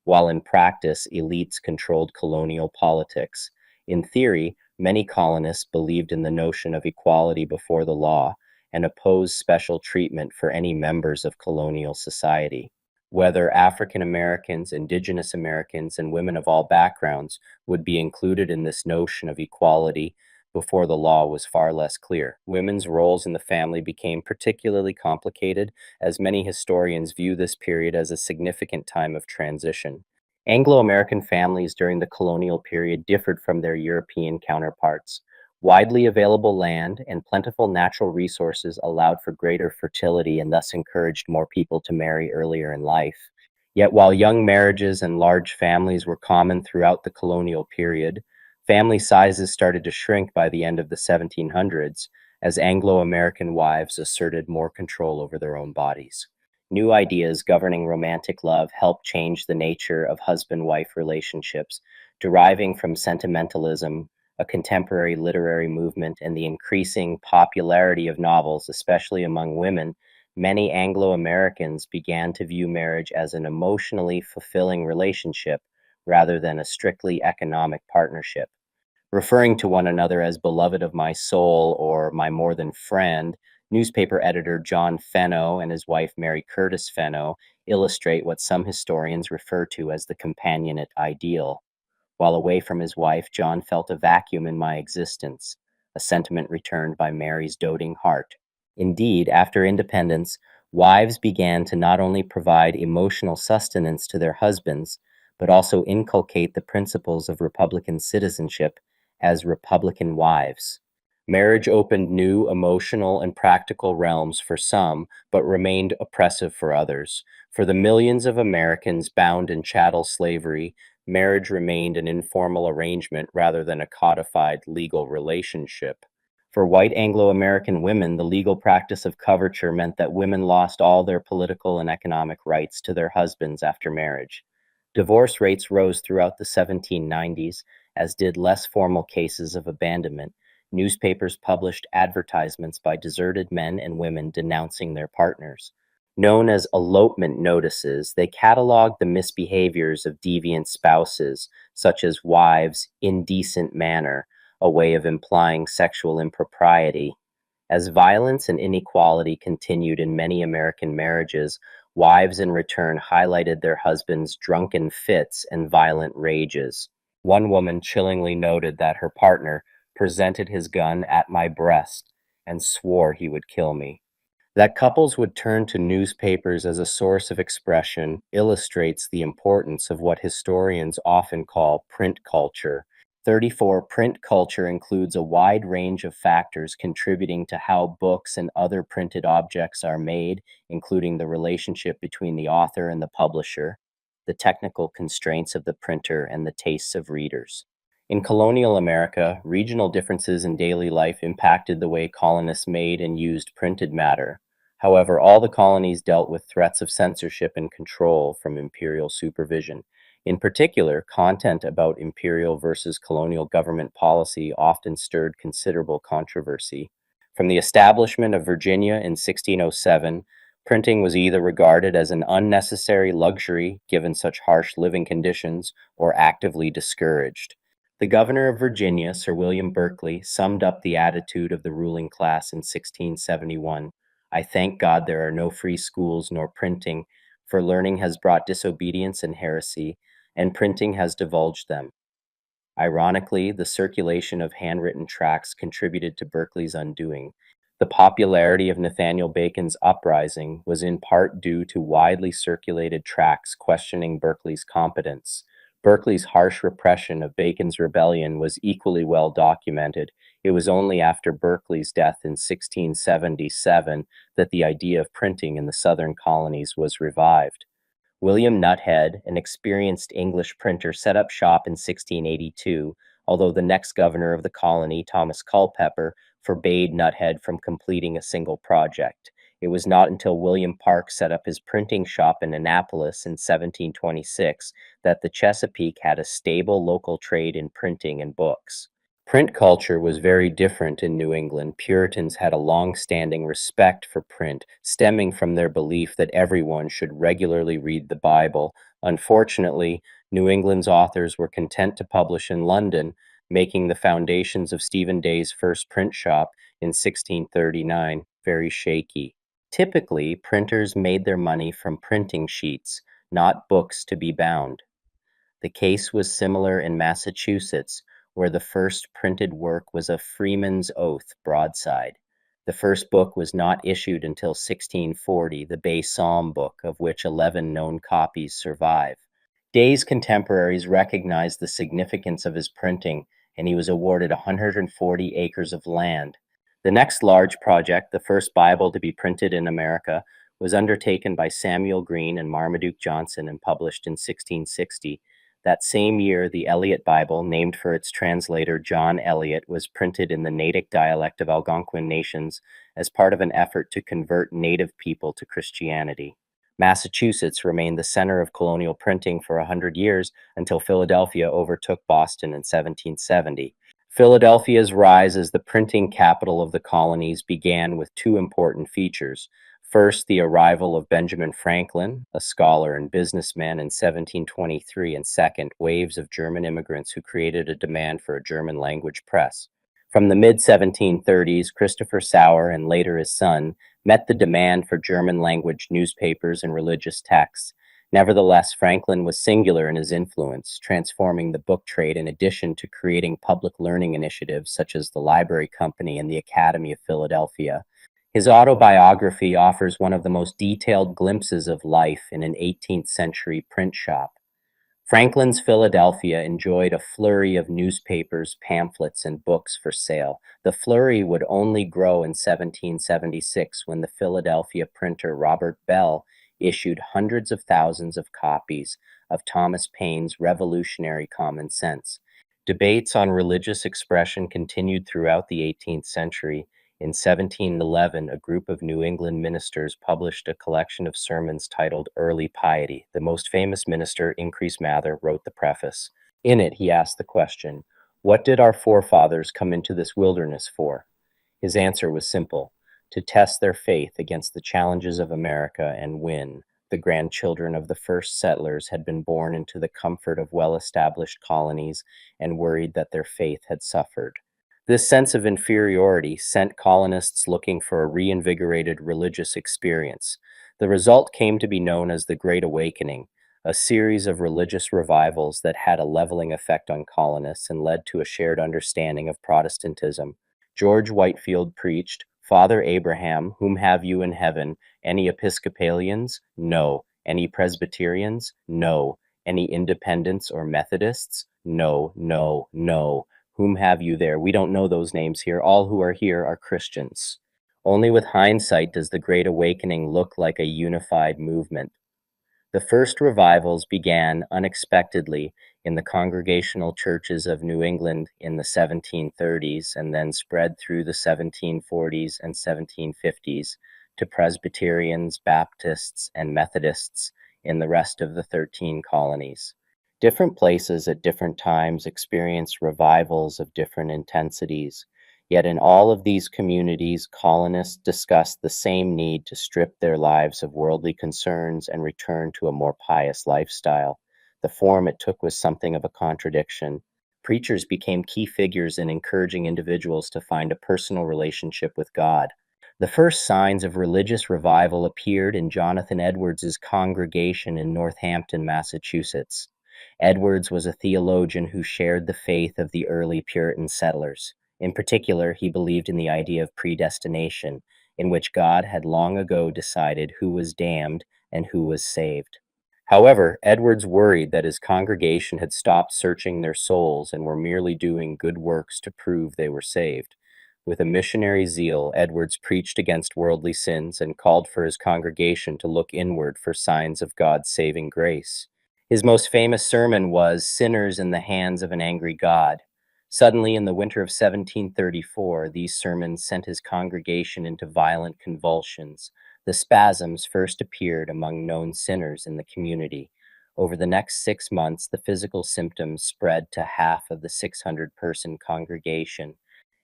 While in practice, elites controlled colonial politics. In theory, many colonists believed in the notion of equality before the law and opposed special treatment for any members of colonial society. whether African Americans, Indigenous Americans, and women of all backgrounds would be included in this notion of equality before the law was far less clear. Women's roles in the family became particularly complicated, as many historians view this period as a significant time of transition. Anglo-American families during the colonial period differed from their European counterparts. Widely available land and plentiful natural resources allowed for greater fertility and thus encouraged more people to marry earlier in life. Yet while young marriages and large families were common throughout the colonial period, family sizes started to shrink by the end of the 1700s as Anglo-American wives asserted more control over their own bodies. New ideas governing romantic love helped change the nature of husband-wife relationships, deriving from sentimentalism, a contemporary literary movement, and the increasing popularity of novels, especially among women. Many Anglo-Americans began to view marriage as an emotionally fulfilling relationship rather than a strictly economic partnership. Referring to one another as beloved of my soul or my more than friend, newspaper editor John Fenno and his wife Mary Curtis Fenno illustrate what some historians refer to as the companionate ideal. While away from his wife, John felt a vacuum in my existence, a sentiment returned by Mary's doting heart. Indeed, after independence, wives began to not only provide emotional sustenance to their husbands, but also inculcate the principles of Republican citizenship as Republican wives. Marriage opened new emotional and practical realms for some, but remained oppressive for others. For the millions of Americans bound in chattel slavery, marriage remained an informal arrangement rather than a codified legal relationship. For white Anglo-American women, the legal practice of coverture meant that women lost all their political and economic rights to their husbands after marriage. Divorce rates rose throughout the 1790s, as did less formal cases of abandonment. Newspapers published advertisements by deserted men and women denouncing their partners. Known as elopement notices, they cataloged the misbehaviors of deviant spouses, such as wives' indecent manner, a way of implying sexual impropriety. As violence and inequality continued in many American marriages, wives in return highlighted their husbands' drunken fits and violent rages. One woman chillingly noted that her partner presented his gun at my breast and swore he would kill me. That couples would turn to newspapers as a source of expression illustrates the importance of what historians often call print culture. 34 Print culture includes a wide range of factors contributing to how books and other printed objects are made, including the relationship between the author and the publisher, the technical constraints of the printer, and the tastes of readers. In colonial America, regional differences in daily life impacted the way colonists made and used printed matter. However, all the colonies dealt with threats of censorship and control from imperial supervision. In particular, content about imperial versus colonial government policy often stirred considerable controversy. From the establishment of Virginia in 1607, printing was either regarded as an unnecessary luxury given such harsh living conditions or actively discouraged. The governor of Virginia, Sir William Berkeley, summed up the attitude of the ruling class in 1671. I thank God there are no free schools nor printing, for learning has brought disobedience and heresy, and printing has divulged them. Ironically, the circulation of handwritten tracts contributed to Berkeley's undoing. The popularity of Nathaniel Bacon's uprising was in part due to widely circulated tracts questioning Berkeley's competence. Berkeley's harsh repression of Bacon's rebellion was equally well documented. It was only after Berkeley's death in 1677 that the idea of printing in the southern colonies was revived. William Nuthead, an experienced English printer, set up shop in 1682, although the next governor of the colony, Thomas Culpeper, forbade Nuthead from completing a single project. It was not until William Park set up his printing shop in Annapolis in 1726 that the Chesapeake had a stable local trade in printing and books. Print culture was very different in New England. Puritans had a long-standing respect for print, stemming from their belief that everyone should regularly read the Bible. Unfortunately, New England's authors were content to publish in London, making the foundations of Stephen Day's first print shop in 1639 very shaky. Typically, printers made their money from printing sheets, not books to be bound. The case was similar in Massachusetts, where the first printed work was a Freeman's Oath broadside. The first book was not issued until 1640, the Bay Psalm book, of which 11 known copies survive. Day's contemporaries recognized the significance of his printing, and he was awarded 140 acres of land. The next large project, the first Bible to be printed in America, was undertaken by Samuel Green and Marmaduke Johnson and published in 1660. That same year, the Eliot Bible, named for its translator John Eliot, was printed in the Natick dialect of Algonquin nations as part of an effort to convert native people to Christianity. Massachusetts remained the center of colonial printing for 100 years until Philadelphia overtook Boston in 1770. Philadelphia's rise as the printing capital of the colonies began with two important features. First, the arrival of Benjamin Franklin, a scholar and businessman, in 1723, and second, waves of German immigrants who created a demand for a German language press. From the mid-1730s, Christopher Sauer, and later his son, met the demand for German language newspapers and religious texts. Nevertheless, Franklin was singular in his influence, transforming the book trade in addition to creating public learning initiatives such as the Library Company and the Academy of Philadelphia. His autobiography offers one of the most detailed glimpses of life in an 18th century print shop. Franklin's Philadelphia enjoyed a flurry of newspapers, pamphlets, and books for sale. The flurry would only grow in 1776 when the Philadelphia printer Robert Bell issued hundreds of thousands of copies of Thomas Paine's revolutionary Common Sense. Debates on religious expression continued throughout the 18th century. In 1711, a group of New England ministers published a collection of sermons titled Early Piety. The most famous minister, Increase Mather, wrote the preface. In it, he asked the question, "What did our forefathers come into this wilderness for?" His answer was simple: to test their faith against the challenges of America and win. The grandchildren of the first settlers had been born into the comfort of well-established colonies and worried that their faith had suffered. This sense of inferiority sent colonists looking for a reinvigorated religious experience. The result came to be known as the Great Awakening, a series of religious revivals that had a leveling effect on colonists and led to a shared understanding of Protestantism. George Whitefield preached, "Father Abraham, whom have you in heaven? Any Episcopalians? No. Any Presbyterians? No. Any Independents or Methodists? No, no, no. Whom have you there? We don't know those names here. All who are here are Christians." Only with hindsight does the Great Awakening look like a unified movement. The first revivals began unexpectedly in the Congregational churches of New England in the 1730s and then spread through the 1740s and 1750s to Presbyterians, Baptists, and Methodists in the rest of the 13 colonies. Different places at different times experienced revivals of different intensities. Yet in all of these communities, colonists discussed the same need to strip their lives of worldly concerns and return to a more pious lifestyle. The form it took was something of a contradiction. Preachers became key figures in encouraging individuals to find a personal relationship with God. The first signs of religious revival appeared in Jonathan Edwards's congregation in Northampton, Massachusetts. Edwards was a theologian who shared the faith of the early Puritan settlers. In particular, he believed in the idea of predestination, in which God had long ago decided who was damned and who was saved. However, Edwards worried that his congregation had stopped searching their souls and were merely doing good works to prove they were saved. With a missionary zeal, Edwards preached against worldly sins and called for his congregation to look inward for signs of God's saving grace. His most famous sermon was "Sinners in the Hands of an Angry God." Suddenly, in the winter of 1734, these sermons sent his congregation into violent convulsions. The spasms first appeared among known sinners in the community. Over the next 6 months, the physical symptoms spread to half of the 600-person congregation.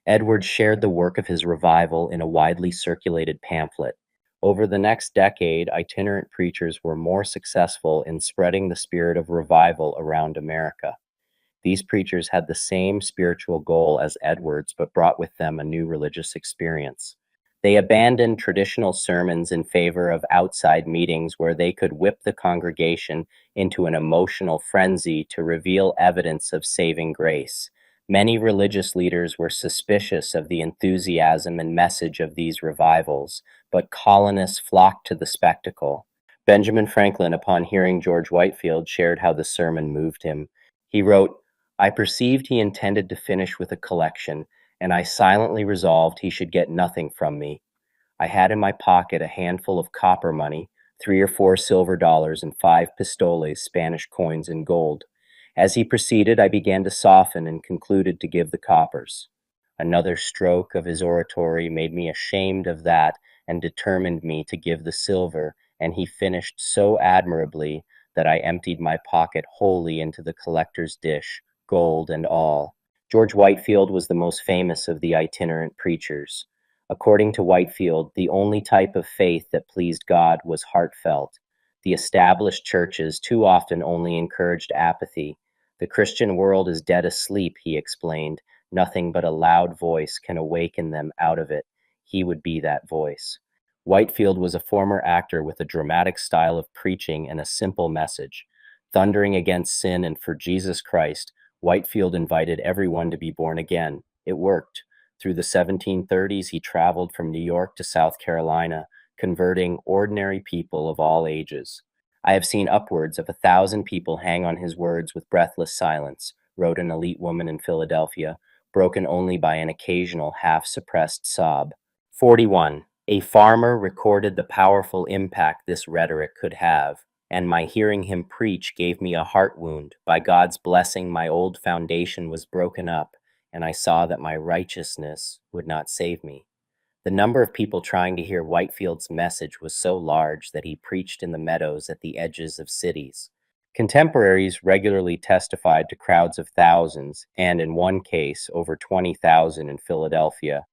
Edwards shared the work of his revival in a widely circulated pamphlet. Over the next decade, itinerant preachers were more successful in spreading the spirit of revival around America. These preachers had the same spiritual goal as Edwards, but brought with them a new religious experience. They abandoned traditional sermons in favor of outside meetings where they could whip the congregation into an emotional frenzy to reveal evidence of saving grace. Many religious leaders were suspicious of the enthusiasm and message of these revivals, but colonists flocked to the spectacle. Benjamin Franklin, upon hearing George Whitefield, shared how the sermon moved him. He wrote, "I perceived he intended to finish with a collection, and I silently resolved he should get nothing from me. I had in my pocket a handful of copper money, 3 or 4 silver dollars, and 5 pistoles, Spanish coins in gold. As he proceeded, I began to soften and concluded to give the coppers. Another stroke of his oratory made me ashamed of that and determined me to give the silver, and he finished so admirably that I emptied my pocket wholly into the collector's dish, gold and all." George Whitefield was the most famous of the itinerant preachers. According to Whitefield, the only type of faith that pleased God was heartfelt. The established churches too often only encouraged apathy. The Christian world is dead asleep, he explained. Nothing but a loud voice can awaken them out of it. He would be that voice. Whitefield was a former actor with a dramatic style of preaching and a simple message. Thundering against sin and for Jesus Christ, Whitefield invited everyone to be born again. It worked. Through the 1730s, he traveled from New York to South Carolina, converting ordinary people of all ages. "I have seen upwards of 1,000 people hang on his words with breathless silence," wrote an elite woman in Philadelphia, broken only by an occasional half-suppressed sob. 41. A farmer recorded the powerful impact this rhetoric could have, and my hearing him preach gave me a heart wound. By God's blessing, my old foundation was broken up, and I saw that my righteousness would not save me. The number of people trying to hear Whitefield's message was so large that he preached in the meadows at the edges of cities. Contemporaries regularly testified to crowds of thousands, and in one case, over 20,000 in Philadelphia.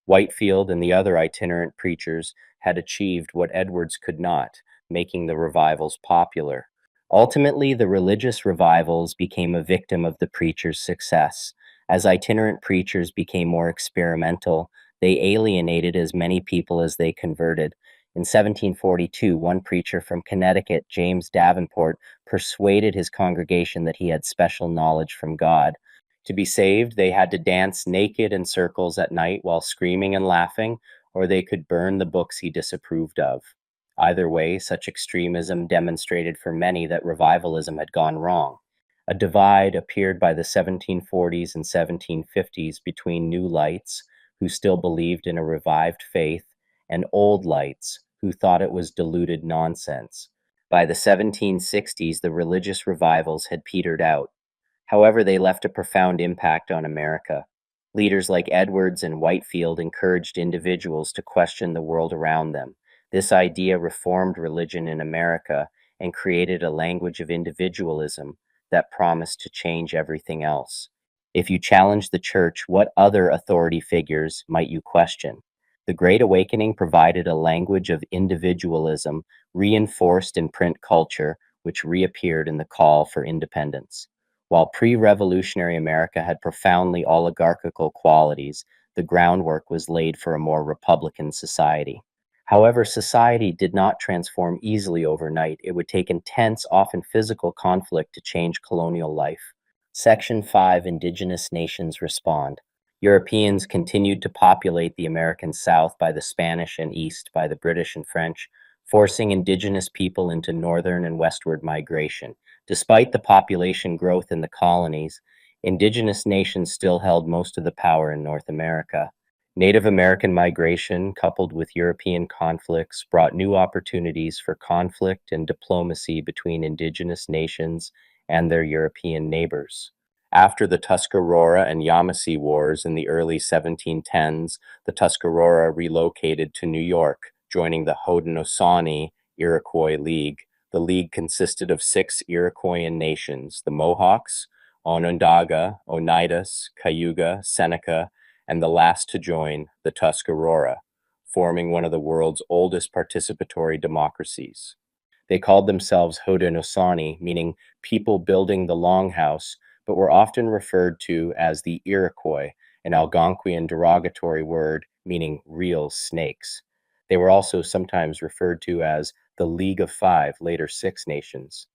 Whitefield and the other itinerant preachers had achieved what Edwards could not, making the revivals popular. Ultimately, the religious revivals became a victim of the preacher's success. As itinerant preachers became more experimental, they alienated as many people as they converted. In 1742, one preacher from Connecticut, James Davenport, persuaded his congregation that he had special knowledge from God. To be saved, they had to dance naked in circles at night while screaming and laughing, or they could burn the books he disapproved of. Either way, such extremism demonstrated for many that revivalism had gone wrong. A divide appeared by the 1740s and 1750s between new lights, who still believed in a revived faith, and old lights, who thought it was diluted nonsense. By the 1760s, the religious revivals had petered out. However, they left a profound impact on America. Leaders like Edwards and Whitefield encouraged individuals to question the world around them. This idea reformed religion in America and created a language of individualism that promised to change everything else. If you challenge the church, what other authority figures might you question? The Great Awakening provided a language of individualism reinforced in print culture, which reappeared in the call for independence. While pre-revolutionary America had profoundly oligarchical qualities, the groundwork was laid for a more republican society. However, society did not transform easily overnight. It would take intense, often physical conflict to change colonial life. Section 5, Indigenous Nations Respond. Europeans continued to populate the American South by the Spanish and East by the British and French, forcing indigenous people into northern and westward migration. Despite the population growth in the colonies, indigenous nations still held most of the power in North America. Native American migration, coupled with European conflicts, brought new opportunities for conflict and diplomacy between indigenous nations and their European neighbors. After the Tuscarora and Yamasee Wars in the early 1710s, the Tuscarora relocated to New York, joining the Haudenosaunee Iroquois League. The league consisted of 6 Iroquoian nations: the Mohawks, Onondaga, Oneidas, Cayuga, Seneca, and the last to join, the Tuscarora, forming one of the world's oldest participatory democracies. They called themselves Haudenosaunee, meaning people building the longhouse, but were often referred to as the Iroquois, an Algonquian derogatory word meaning real snakes. They were also sometimes referred to as the League of Five, later Six Nations.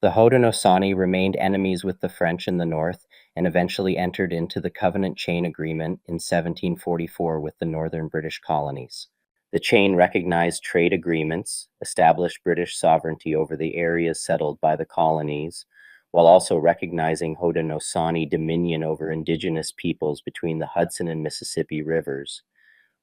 The Haudenosaunee remained enemies with the French in the north and eventually entered into the Covenant Chain Agreement in 1744 with the northern British colonies. The chain recognized trade agreements, established British sovereignty over the areas settled by the colonies, while also recognizing Haudenosaunee dominion over indigenous peoples between the Hudson and Mississippi rivers.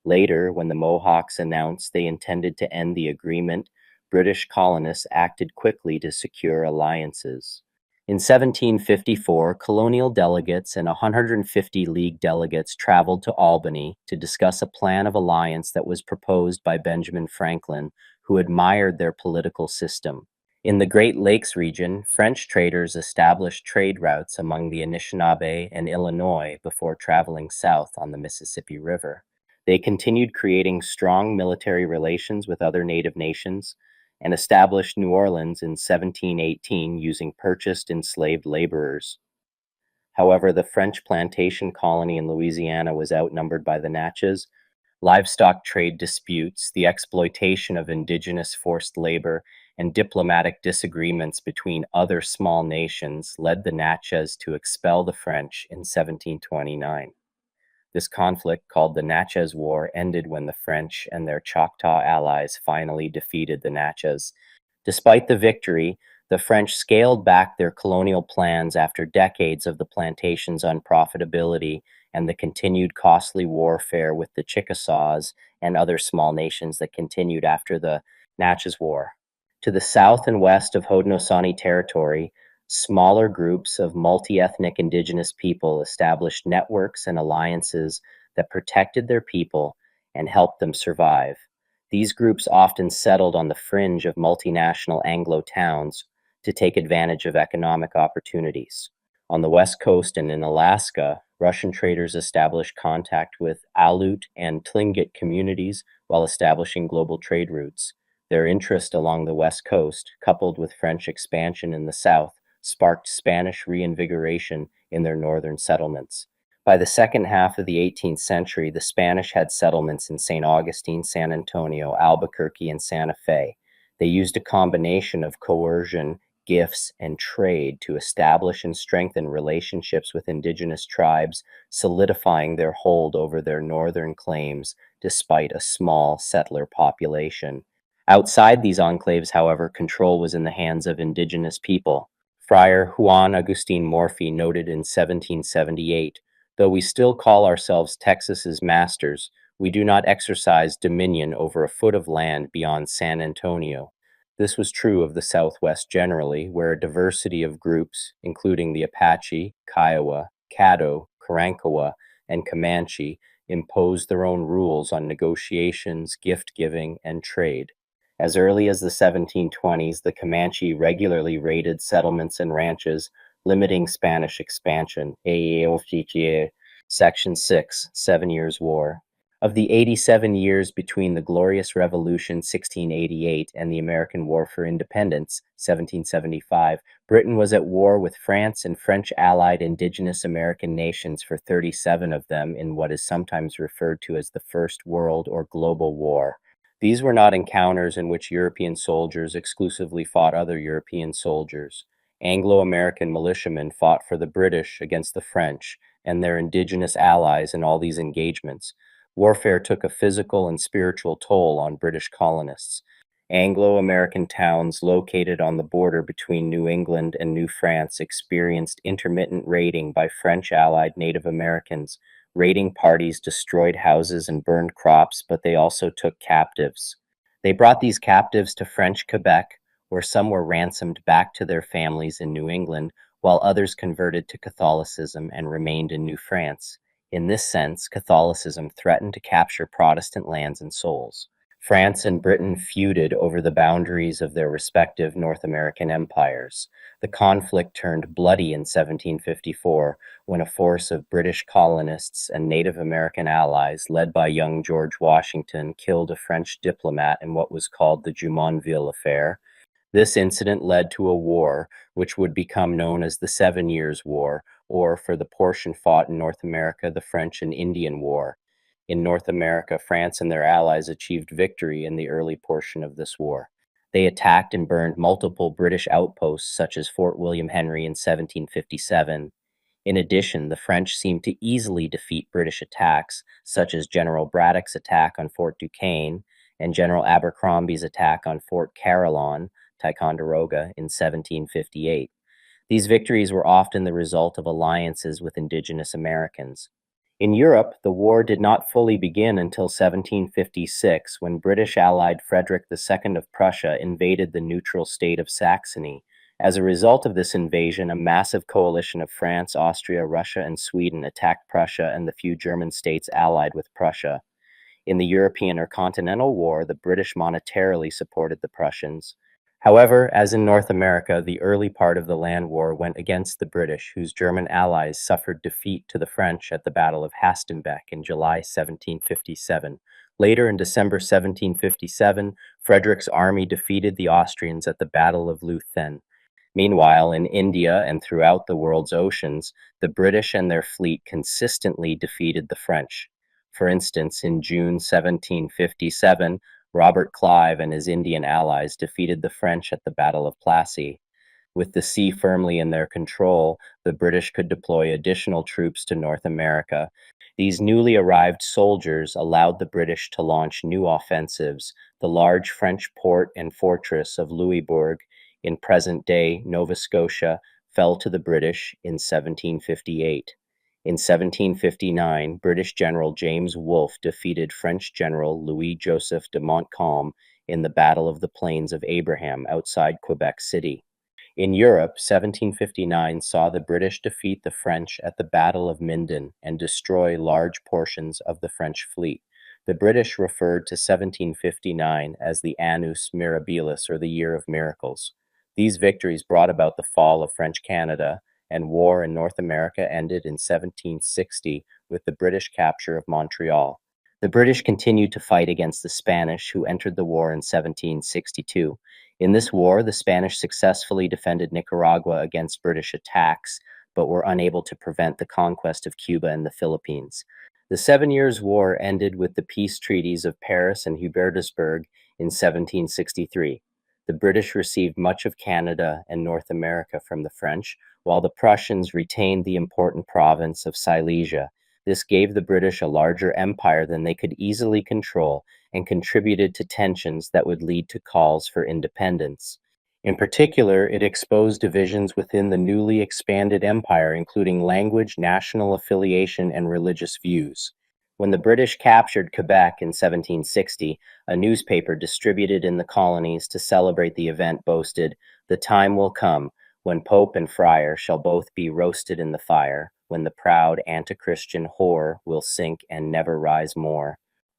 Later, when the Mohawks announced they intended to end the agreement, British colonists acted quickly to secure alliances. In 1754, colonial delegates and 150 League delegates traveled to Albany to discuss a plan of alliance that was proposed by Benjamin Franklin, who admired their political system. In the Great Lakes region, French traders established trade routes among the Anishinaabe and Illinois before traveling south on the Mississippi River. They continued creating strong military relations with other native nations and established New Orleans in 1718 using purchased enslaved laborers. However, the French plantation colony in Louisiana was outnumbered by the Natchez. Livestock trade disputes, the exploitation of indigenous forced labor, and diplomatic disagreements between other small nations led the Natchez to expel the French in 1729. This conflict, called the Natchez War, ended when the French and their Choctaw allies finally defeated the Natchez. Despite the victory, the French scaled back their colonial plans after decades of the plantation's unprofitability and the continued costly warfare with the Chickasaws and other small nations that continued after the Natchez War. To the south and west of Haudenosaunee Territory, smaller groups of multi-ethnic indigenous people established networks and alliances that protected their people and helped them survive. These groups often settled on the fringe of multinational Anglo towns to take advantage of economic opportunities. On the West Coast and in Alaska, Russian traders established contact with Aleut and Tlingit communities while establishing global trade routes. Their interest along the West Coast, coupled with French expansion in the South, sparked Spanish reinvigoration in their northern settlements. By the second half of the 18th century, the Spanish had settlements in St. Augustine, San Antonio, Albuquerque, and Santa Fe. They used a combination of coercion, gifts, and trade to establish and strengthen relationships with indigenous tribes, solidifying their hold over their northern claims despite a small settler population. Outside these enclaves, however, control was in the hands of indigenous people. Friar Juan Agustin Morphy noted in 1778, "Though we still call ourselves Texas's masters, we do not exercise dominion over a foot of land beyond San Antonio." This was true of the Southwest generally, where a diversity of groups, including the Apache, Kiowa, Caddo, Karankawa, and Comanche, imposed their own rules on negotiations, gift-giving, and trade. As early as the 1720s, the Comanche regularly raided settlements and ranches, limiting Spanish expansion. Section 6, 7 Years' War. Of the 87 years between the Glorious Revolution, 1688, and the American War for Independence, 1775, Britain was at war with France and French-allied Indigenous American nations for 37 of them in what is sometimes referred to as the First World or Global War. These were not encounters in which European soldiers exclusively fought other European soldiers. Anglo-American militiamen fought for the British against the French and their indigenous allies in all these engagements. Warfare took a physical and spiritual toll on British colonists. Anglo-American towns located on the border between New England and New France experienced intermittent raiding by French-allied Native Americans. Raiding parties destroyed houses and burned crops, but they also took captives. They brought these captives to French Quebec, where some were ransomed back to their families in New England, while others converted to Catholicism and remained in New France. In this sense, Catholicism threatened to capture Protestant lands and souls. France and Britain feuded over the boundaries of their respective North American empires. The conflict turned bloody in 1754 when a force of British colonists and Native American allies, led by young George Washington, killed a French diplomat in what was called the Jumonville Affair. This incident led to a war, which would become known as the 7 Years' War, or for the portion fought in North America, the French and Indian War. In North America, France and their allies achieved victory in the early portion of this war. They attacked and burned multiple British outposts, such as Fort William Henry in 1757. In addition, the French seemed to easily defeat British attacks, such as General Braddock's attack on Fort Duquesne and General Abercrombie's attack on Fort Carillon, Ticonderoga, in 1758. These victories were often the result of alliances with Indigenous Americans. In Europe, the war did not fully begin until 1756, when British allied Frederick II of Prussia invaded the neutral state of Saxony. As a result of this invasion, a massive coalition of France, Austria, Russia, and Sweden attacked Prussia and the few German states allied with Prussia. In the European or Continental War, the British monetarily supported the Prussians. However, as in North America, the early part of the land war went against the British, whose German allies suffered defeat to the French at the Battle of Hastenbeck in July 1757. Later, in December 1757, Frederick's army defeated the Austrians at the Battle of Leuthen. Meanwhile, in India and throughout the world's oceans, the British and their fleet consistently defeated the French. For instance, in June 1757, Robert Clive and his Indian allies defeated the French at the Battle of Plassey. With the sea firmly in their control, the British could deploy additional troops to North America. These newly arrived soldiers allowed the British to launch new offensives. The large French port and fortress of Louisbourg in present-day Nova Scotia fell to the British in 1758. In 1759, British General James Wolfe defeated French General Louis-Joseph de Montcalm in the Battle of the Plains of Abraham outside Quebec City. In Europe, 1759 saw the British defeat the French at the Battle of Minden and destroy large portions of the French fleet. The British referred to 1759 as the Annus Mirabilis, or the Year of Miracles. These victories brought about the fall of French Canada, and war in North America ended in 1760 with the British capture of Montreal. The British continued to fight against the Spanish, who entered the war in 1762. In this war, the Spanish successfully defended Nicaragua against British attacks, but were unable to prevent the conquest of Cuba and the Philippines. The 7 Years' War ended with the peace treaties of Paris and Hubertusburg in 1763. The British received much of Canada and North America from the French, while the Prussians retained the important province of Silesia. This gave the British a larger empire than they could easily control and contributed to tensions that would lead to calls for independence. In particular, it exposed divisions within the newly expanded empire, including language, national affiliation, and religious views. When the British captured Quebec in 1760, a newspaper distributed in the colonies to celebrate the event boasted, "The time will come when Pope and Friar shall both be roasted in the fire, when the proud anti-Christian whore will sink and never rise more."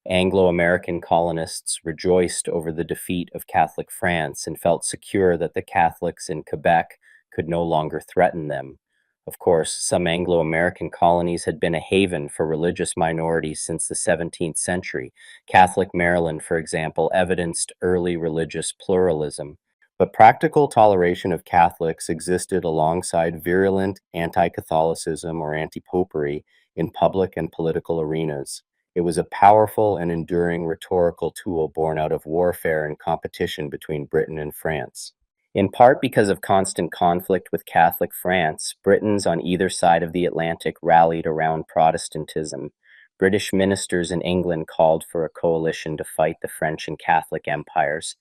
Anglo-American colonists rejoiced over the defeat of Catholic France and felt secure that the Catholics in Quebec could no longer threaten them. Of course, some Anglo-American colonies had been a haven for religious minorities since the 17th century. Catholic Maryland, for example, evidenced early religious pluralism. But practical toleration of Catholics existed alongside virulent anti-Catholicism or anti-popery in public and political arenas. It was a powerful and enduring rhetorical tool born out of warfare and competition between Britain and France. In part because of constant conflict with Catholic France, Britons on either side of the Atlantic rallied around Protestantism. British ministers in England called for a coalition to fight the French and Catholic empires.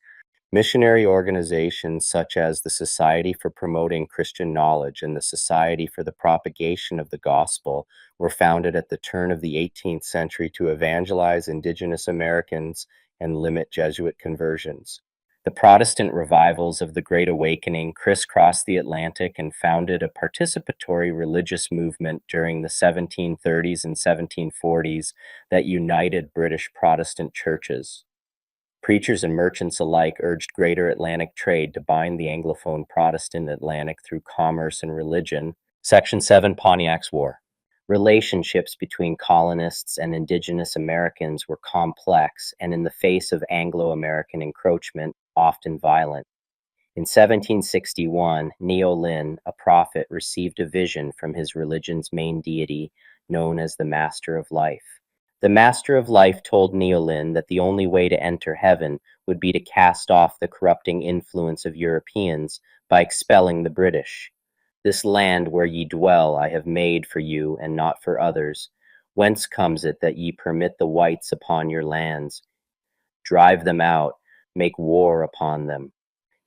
Missionary organizations such as the Society for Promoting Christian Knowledge and the Society for the Propagation of the Gospel were founded at the turn of the 18th century to evangelize Indigenous Americans and limit Jesuit conversions. The Protestant revivals of the Great Awakening crisscrossed the Atlantic and founded a participatory religious movement during the 1730s and 1740s that united British Protestant churches. Preachers and merchants alike urged greater Atlantic trade to bind the Anglophone Protestant Atlantic through commerce and religion. Section 7, Pontiac's War. Relationships between colonists and Indigenous Americans were complex and, in the face of Anglo-American encroachment, often violent. In 1761, Neolin, a prophet, received a vision from his religion's main deity, known as the Master of Life. The Master of Life told Neolin that the only way to enter heaven would be to cast off the corrupting influence of Europeans by expelling the British. This land where ye dwell I have made for you and not for others. Whence comes it that ye permit the whites upon your lands? Drive them out, make war upon them.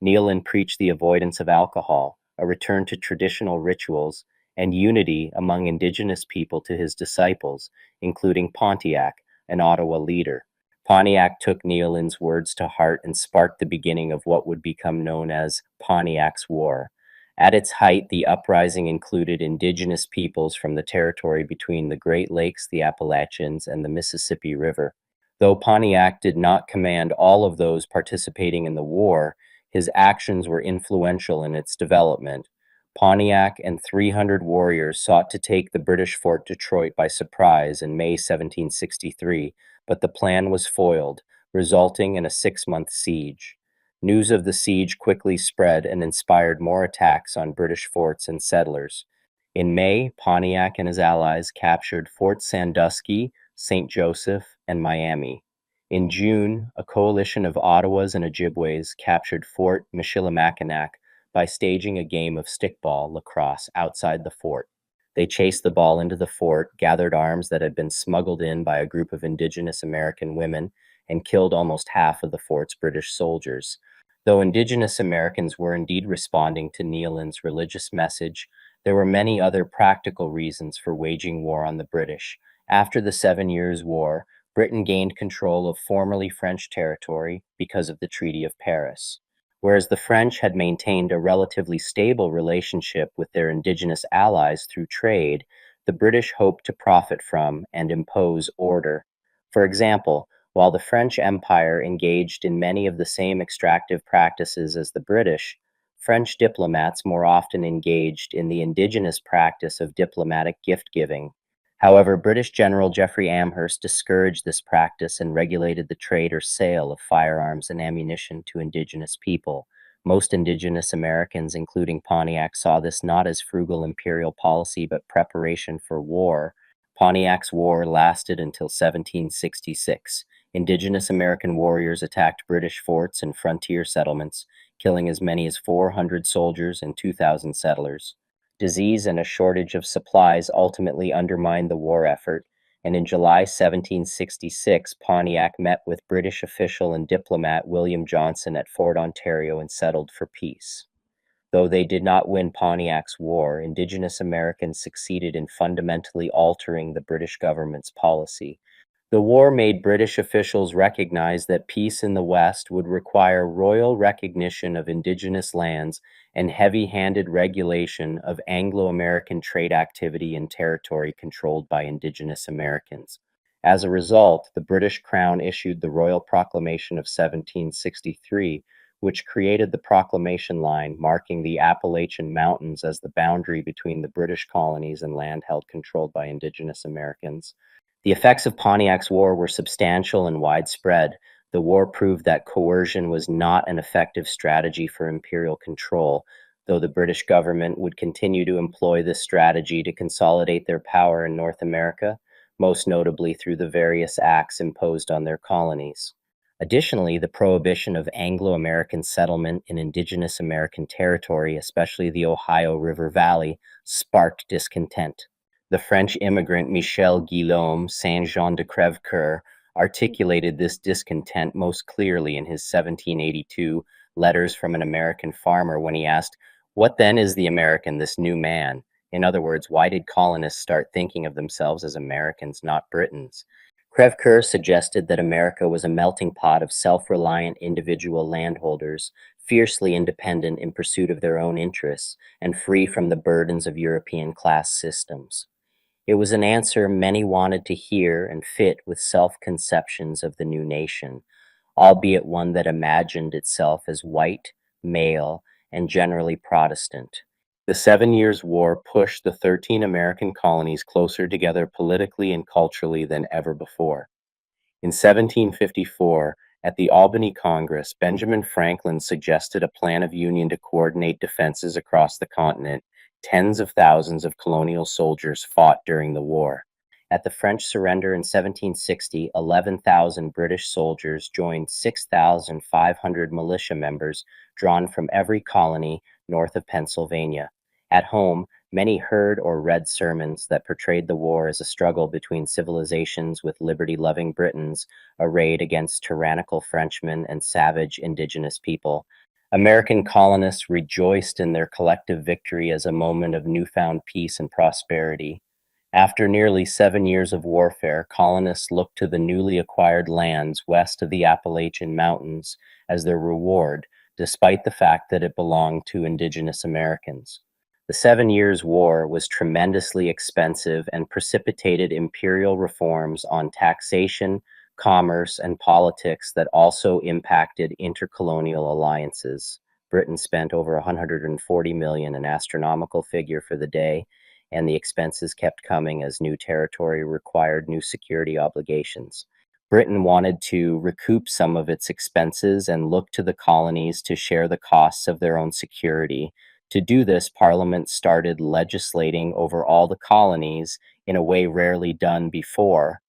Nealon preached the avoidance of alcohol, a return to traditional rituals, and unity among Indigenous people to his disciples, including Pontiac, an Ottawa leader. Pontiac took Nealon's words to heart and sparked the beginning of what would become known as Pontiac's War. At its height, the uprising included Indigenous peoples from the territory between the Great Lakes, the Appalachians, and the Mississippi River. Though Pontiac did not command all of those participating in the war, his actions were influential in its development. Pontiac and 300 warriors sought to take the British Fort Detroit by surprise in May 1763, but the plan was foiled, resulting in a 6-month siege. News of the siege quickly spread and inspired more attacks on British forts and settlers. In May, Pontiac and his allies captured Fort Sandusky, St. Joseph, and Miami. In June, a coalition of Ottawas and Ojibways captured Fort Michilimackinac by staging a game of stickball lacrosse outside the fort. They chased the ball into the fort, gathered arms that had been smuggled in by a group of Indigenous American women, and killed almost half of the fort's British soldiers. Though Indigenous Americans were indeed responding to Nealon's religious message, there were many other practical reasons for waging war on the British. After the 7 Years' War, Britain gained control of formerly French territory because of the Treaty of Paris. Whereas the French had maintained a relatively stable relationship with their Indigenous allies through trade, the British hoped to profit from and impose order. For example, while the French Empire engaged in many of the same extractive practices as the British, French diplomats more often engaged in the indigenous practice of diplomatic gift-giving. However, British General Geoffrey Amherst discouraged this practice and regulated the trade or sale of firearms and ammunition to Indigenous people. Most Indigenous Americans, including Pontiac, saw this not as frugal imperial policy but preparation for war. Pontiac's war lasted until 1766. Indigenous American warriors attacked British forts and frontier settlements, killing as many as 400 soldiers and 2,000 settlers. Disease and a shortage of supplies ultimately undermined the war effort, and in July 1766, Pontiac met with British official and diplomat William Johnson at Fort Ontario and settled for peace. Though they did not win Pontiac's war, Indigenous Americans succeeded in fundamentally altering the British government's policy. The war made British officials recognize that peace in the West would require royal recognition of Indigenous lands and heavy-handed regulation of Anglo-American trade activity in territory controlled by Indigenous Americans. As a result, the British Crown issued the Royal Proclamation of 1763, which created the Proclamation Line, marking the Appalachian Mountains as the boundary between the British colonies and land held controlled by Indigenous Americans. The effects of Pontiac's war were substantial and widespread. The war proved that coercion was not an effective strategy for imperial control, though the British government would continue to employ this strategy to consolidate their power in North America, most notably through the various acts imposed on their colonies. Additionally, the prohibition of Anglo-American settlement in Indigenous American territory, especially the Ohio River Valley, sparked discontent. The French immigrant Michel Guillaume Saint-Jean de Crèvecoeur articulated this discontent most clearly in his 1782 Letters from an American Farmer when he asked, "What then is the American, this new man?" In other words, why did colonists start thinking of themselves as Americans, not Britons? Crèvecoeur suggested that America was a melting pot of self-reliant individual landholders, fiercely independent in pursuit of their own interests, and free from the burdens of European class systems. It was an answer many wanted to hear and fit with self-conceptions of the new nation, albeit one that imagined itself as white, male, and generally Protestant. The 7 Years' War pushed the 13 American colonies closer together politically and culturally than ever before. In 1754, At the Albany Congress, Benjamin Franklin suggested a plan of union to coordinate defenses across the continent. Tens of thousands of colonial soldiers fought during the war. At the French surrender in 1760, 11,000 British soldiers joined 6,500 militia members drawn from every colony north of Pennsylvania. At home, many heard or read sermons that portrayed the war as a struggle between civilizations with liberty-loving Britons arrayed against tyrannical Frenchmen and savage indigenous people. American colonists rejoiced in their collective victory as a moment of newfound peace and prosperity. After nearly 7 years of warfare, colonists looked to the newly acquired lands west of the Appalachian Mountains as their reward, despite the fact that it belonged to Indigenous Americans. The 7 Years' War was tremendously expensive and precipitated imperial reforms on taxation, commerce, and politics that also impacted intercolonial alliances. Britain spent over $140 million, an astronomical figure for the day, and the expenses kept coming as new territory required new security obligations. Britain wanted to recoup some of its expenses and look to the colonies to share the costs of their own security. To do this, Parliament started legislating over all the colonies in a way rarely done before.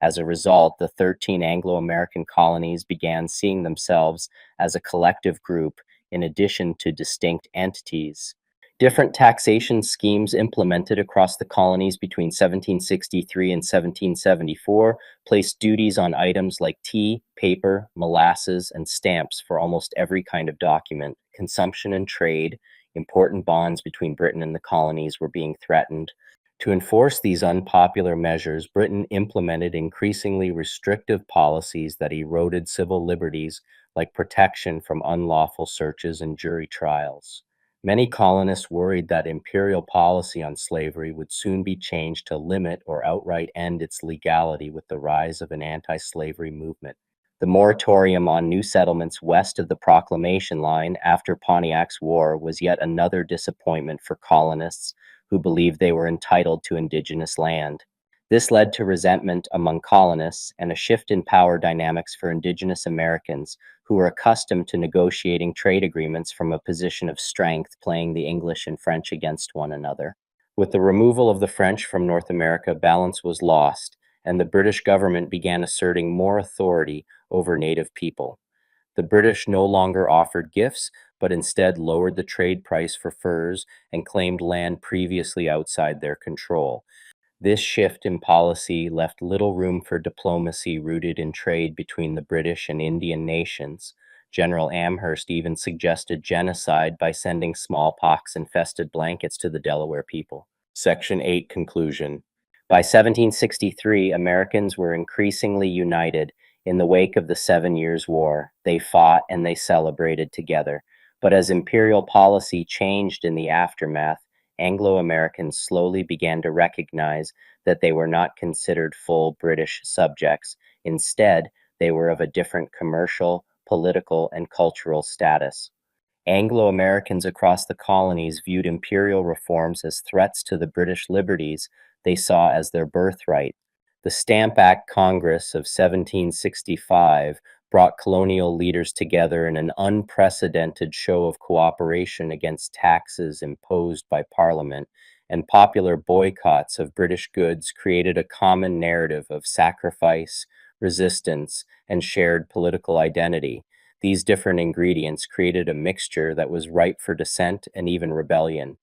As a result, the 13 Anglo-American colonies began seeing themselves as a collective group in addition to distinct entities. Different taxation schemes implemented across the colonies between 1763 and 1774 placed duties on items like tea, paper, molasses, and stamps for almost every kind of document. Consumption and trade, important bonds between Britain and the colonies were being threatened. To enforce these unpopular measures, Britain implemented increasingly restrictive policies that eroded civil liberties like protection from unlawful searches and jury trials. Many colonists worried that imperial policy on slavery would soon be changed to limit or outright end its legality with the rise of an anti-slavery movement. The moratorium on new settlements west of the Proclamation Line after Pontiac's War was yet another disappointment for colonists who believed they were entitled to indigenous land. This led to resentment among colonists and a shift in power dynamics for Indigenous Americans who were accustomed to negotiating trade agreements from a position of strength, playing the English and French against one another. With the removal of the French from North America, balance was lost, and the British government began asserting more authority over native people. The British no longer offered gifts, but instead lowered the trade price for furs and claimed land previously outside their control. This shift in policy left little room for diplomacy rooted in trade between the British and Indian nations. General Amherst even suggested genocide by sending smallpox-infested blankets to the Delaware people. Section 8 Conclusion. By 1763, Americans were increasingly united. In the wake of the 7 Years' War, they fought and they celebrated together. But as imperial policy changed in the aftermath, Anglo-Americans slowly began to recognize that they were not considered full British subjects. Instead, they were of a different commercial, political, and cultural status. Anglo-Americans across the colonies viewed imperial reforms as threats to the British liberties they saw as their birthright. The Stamp Act Congress of 1765 brought colonial leaders together in an unprecedented show of cooperation against taxes imposed by Parliament, and popular boycotts of British goods created a common narrative of sacrifice, resistance, and shared political identity. These different ingredients created a mixture that was ripe for dissent and even rebellion.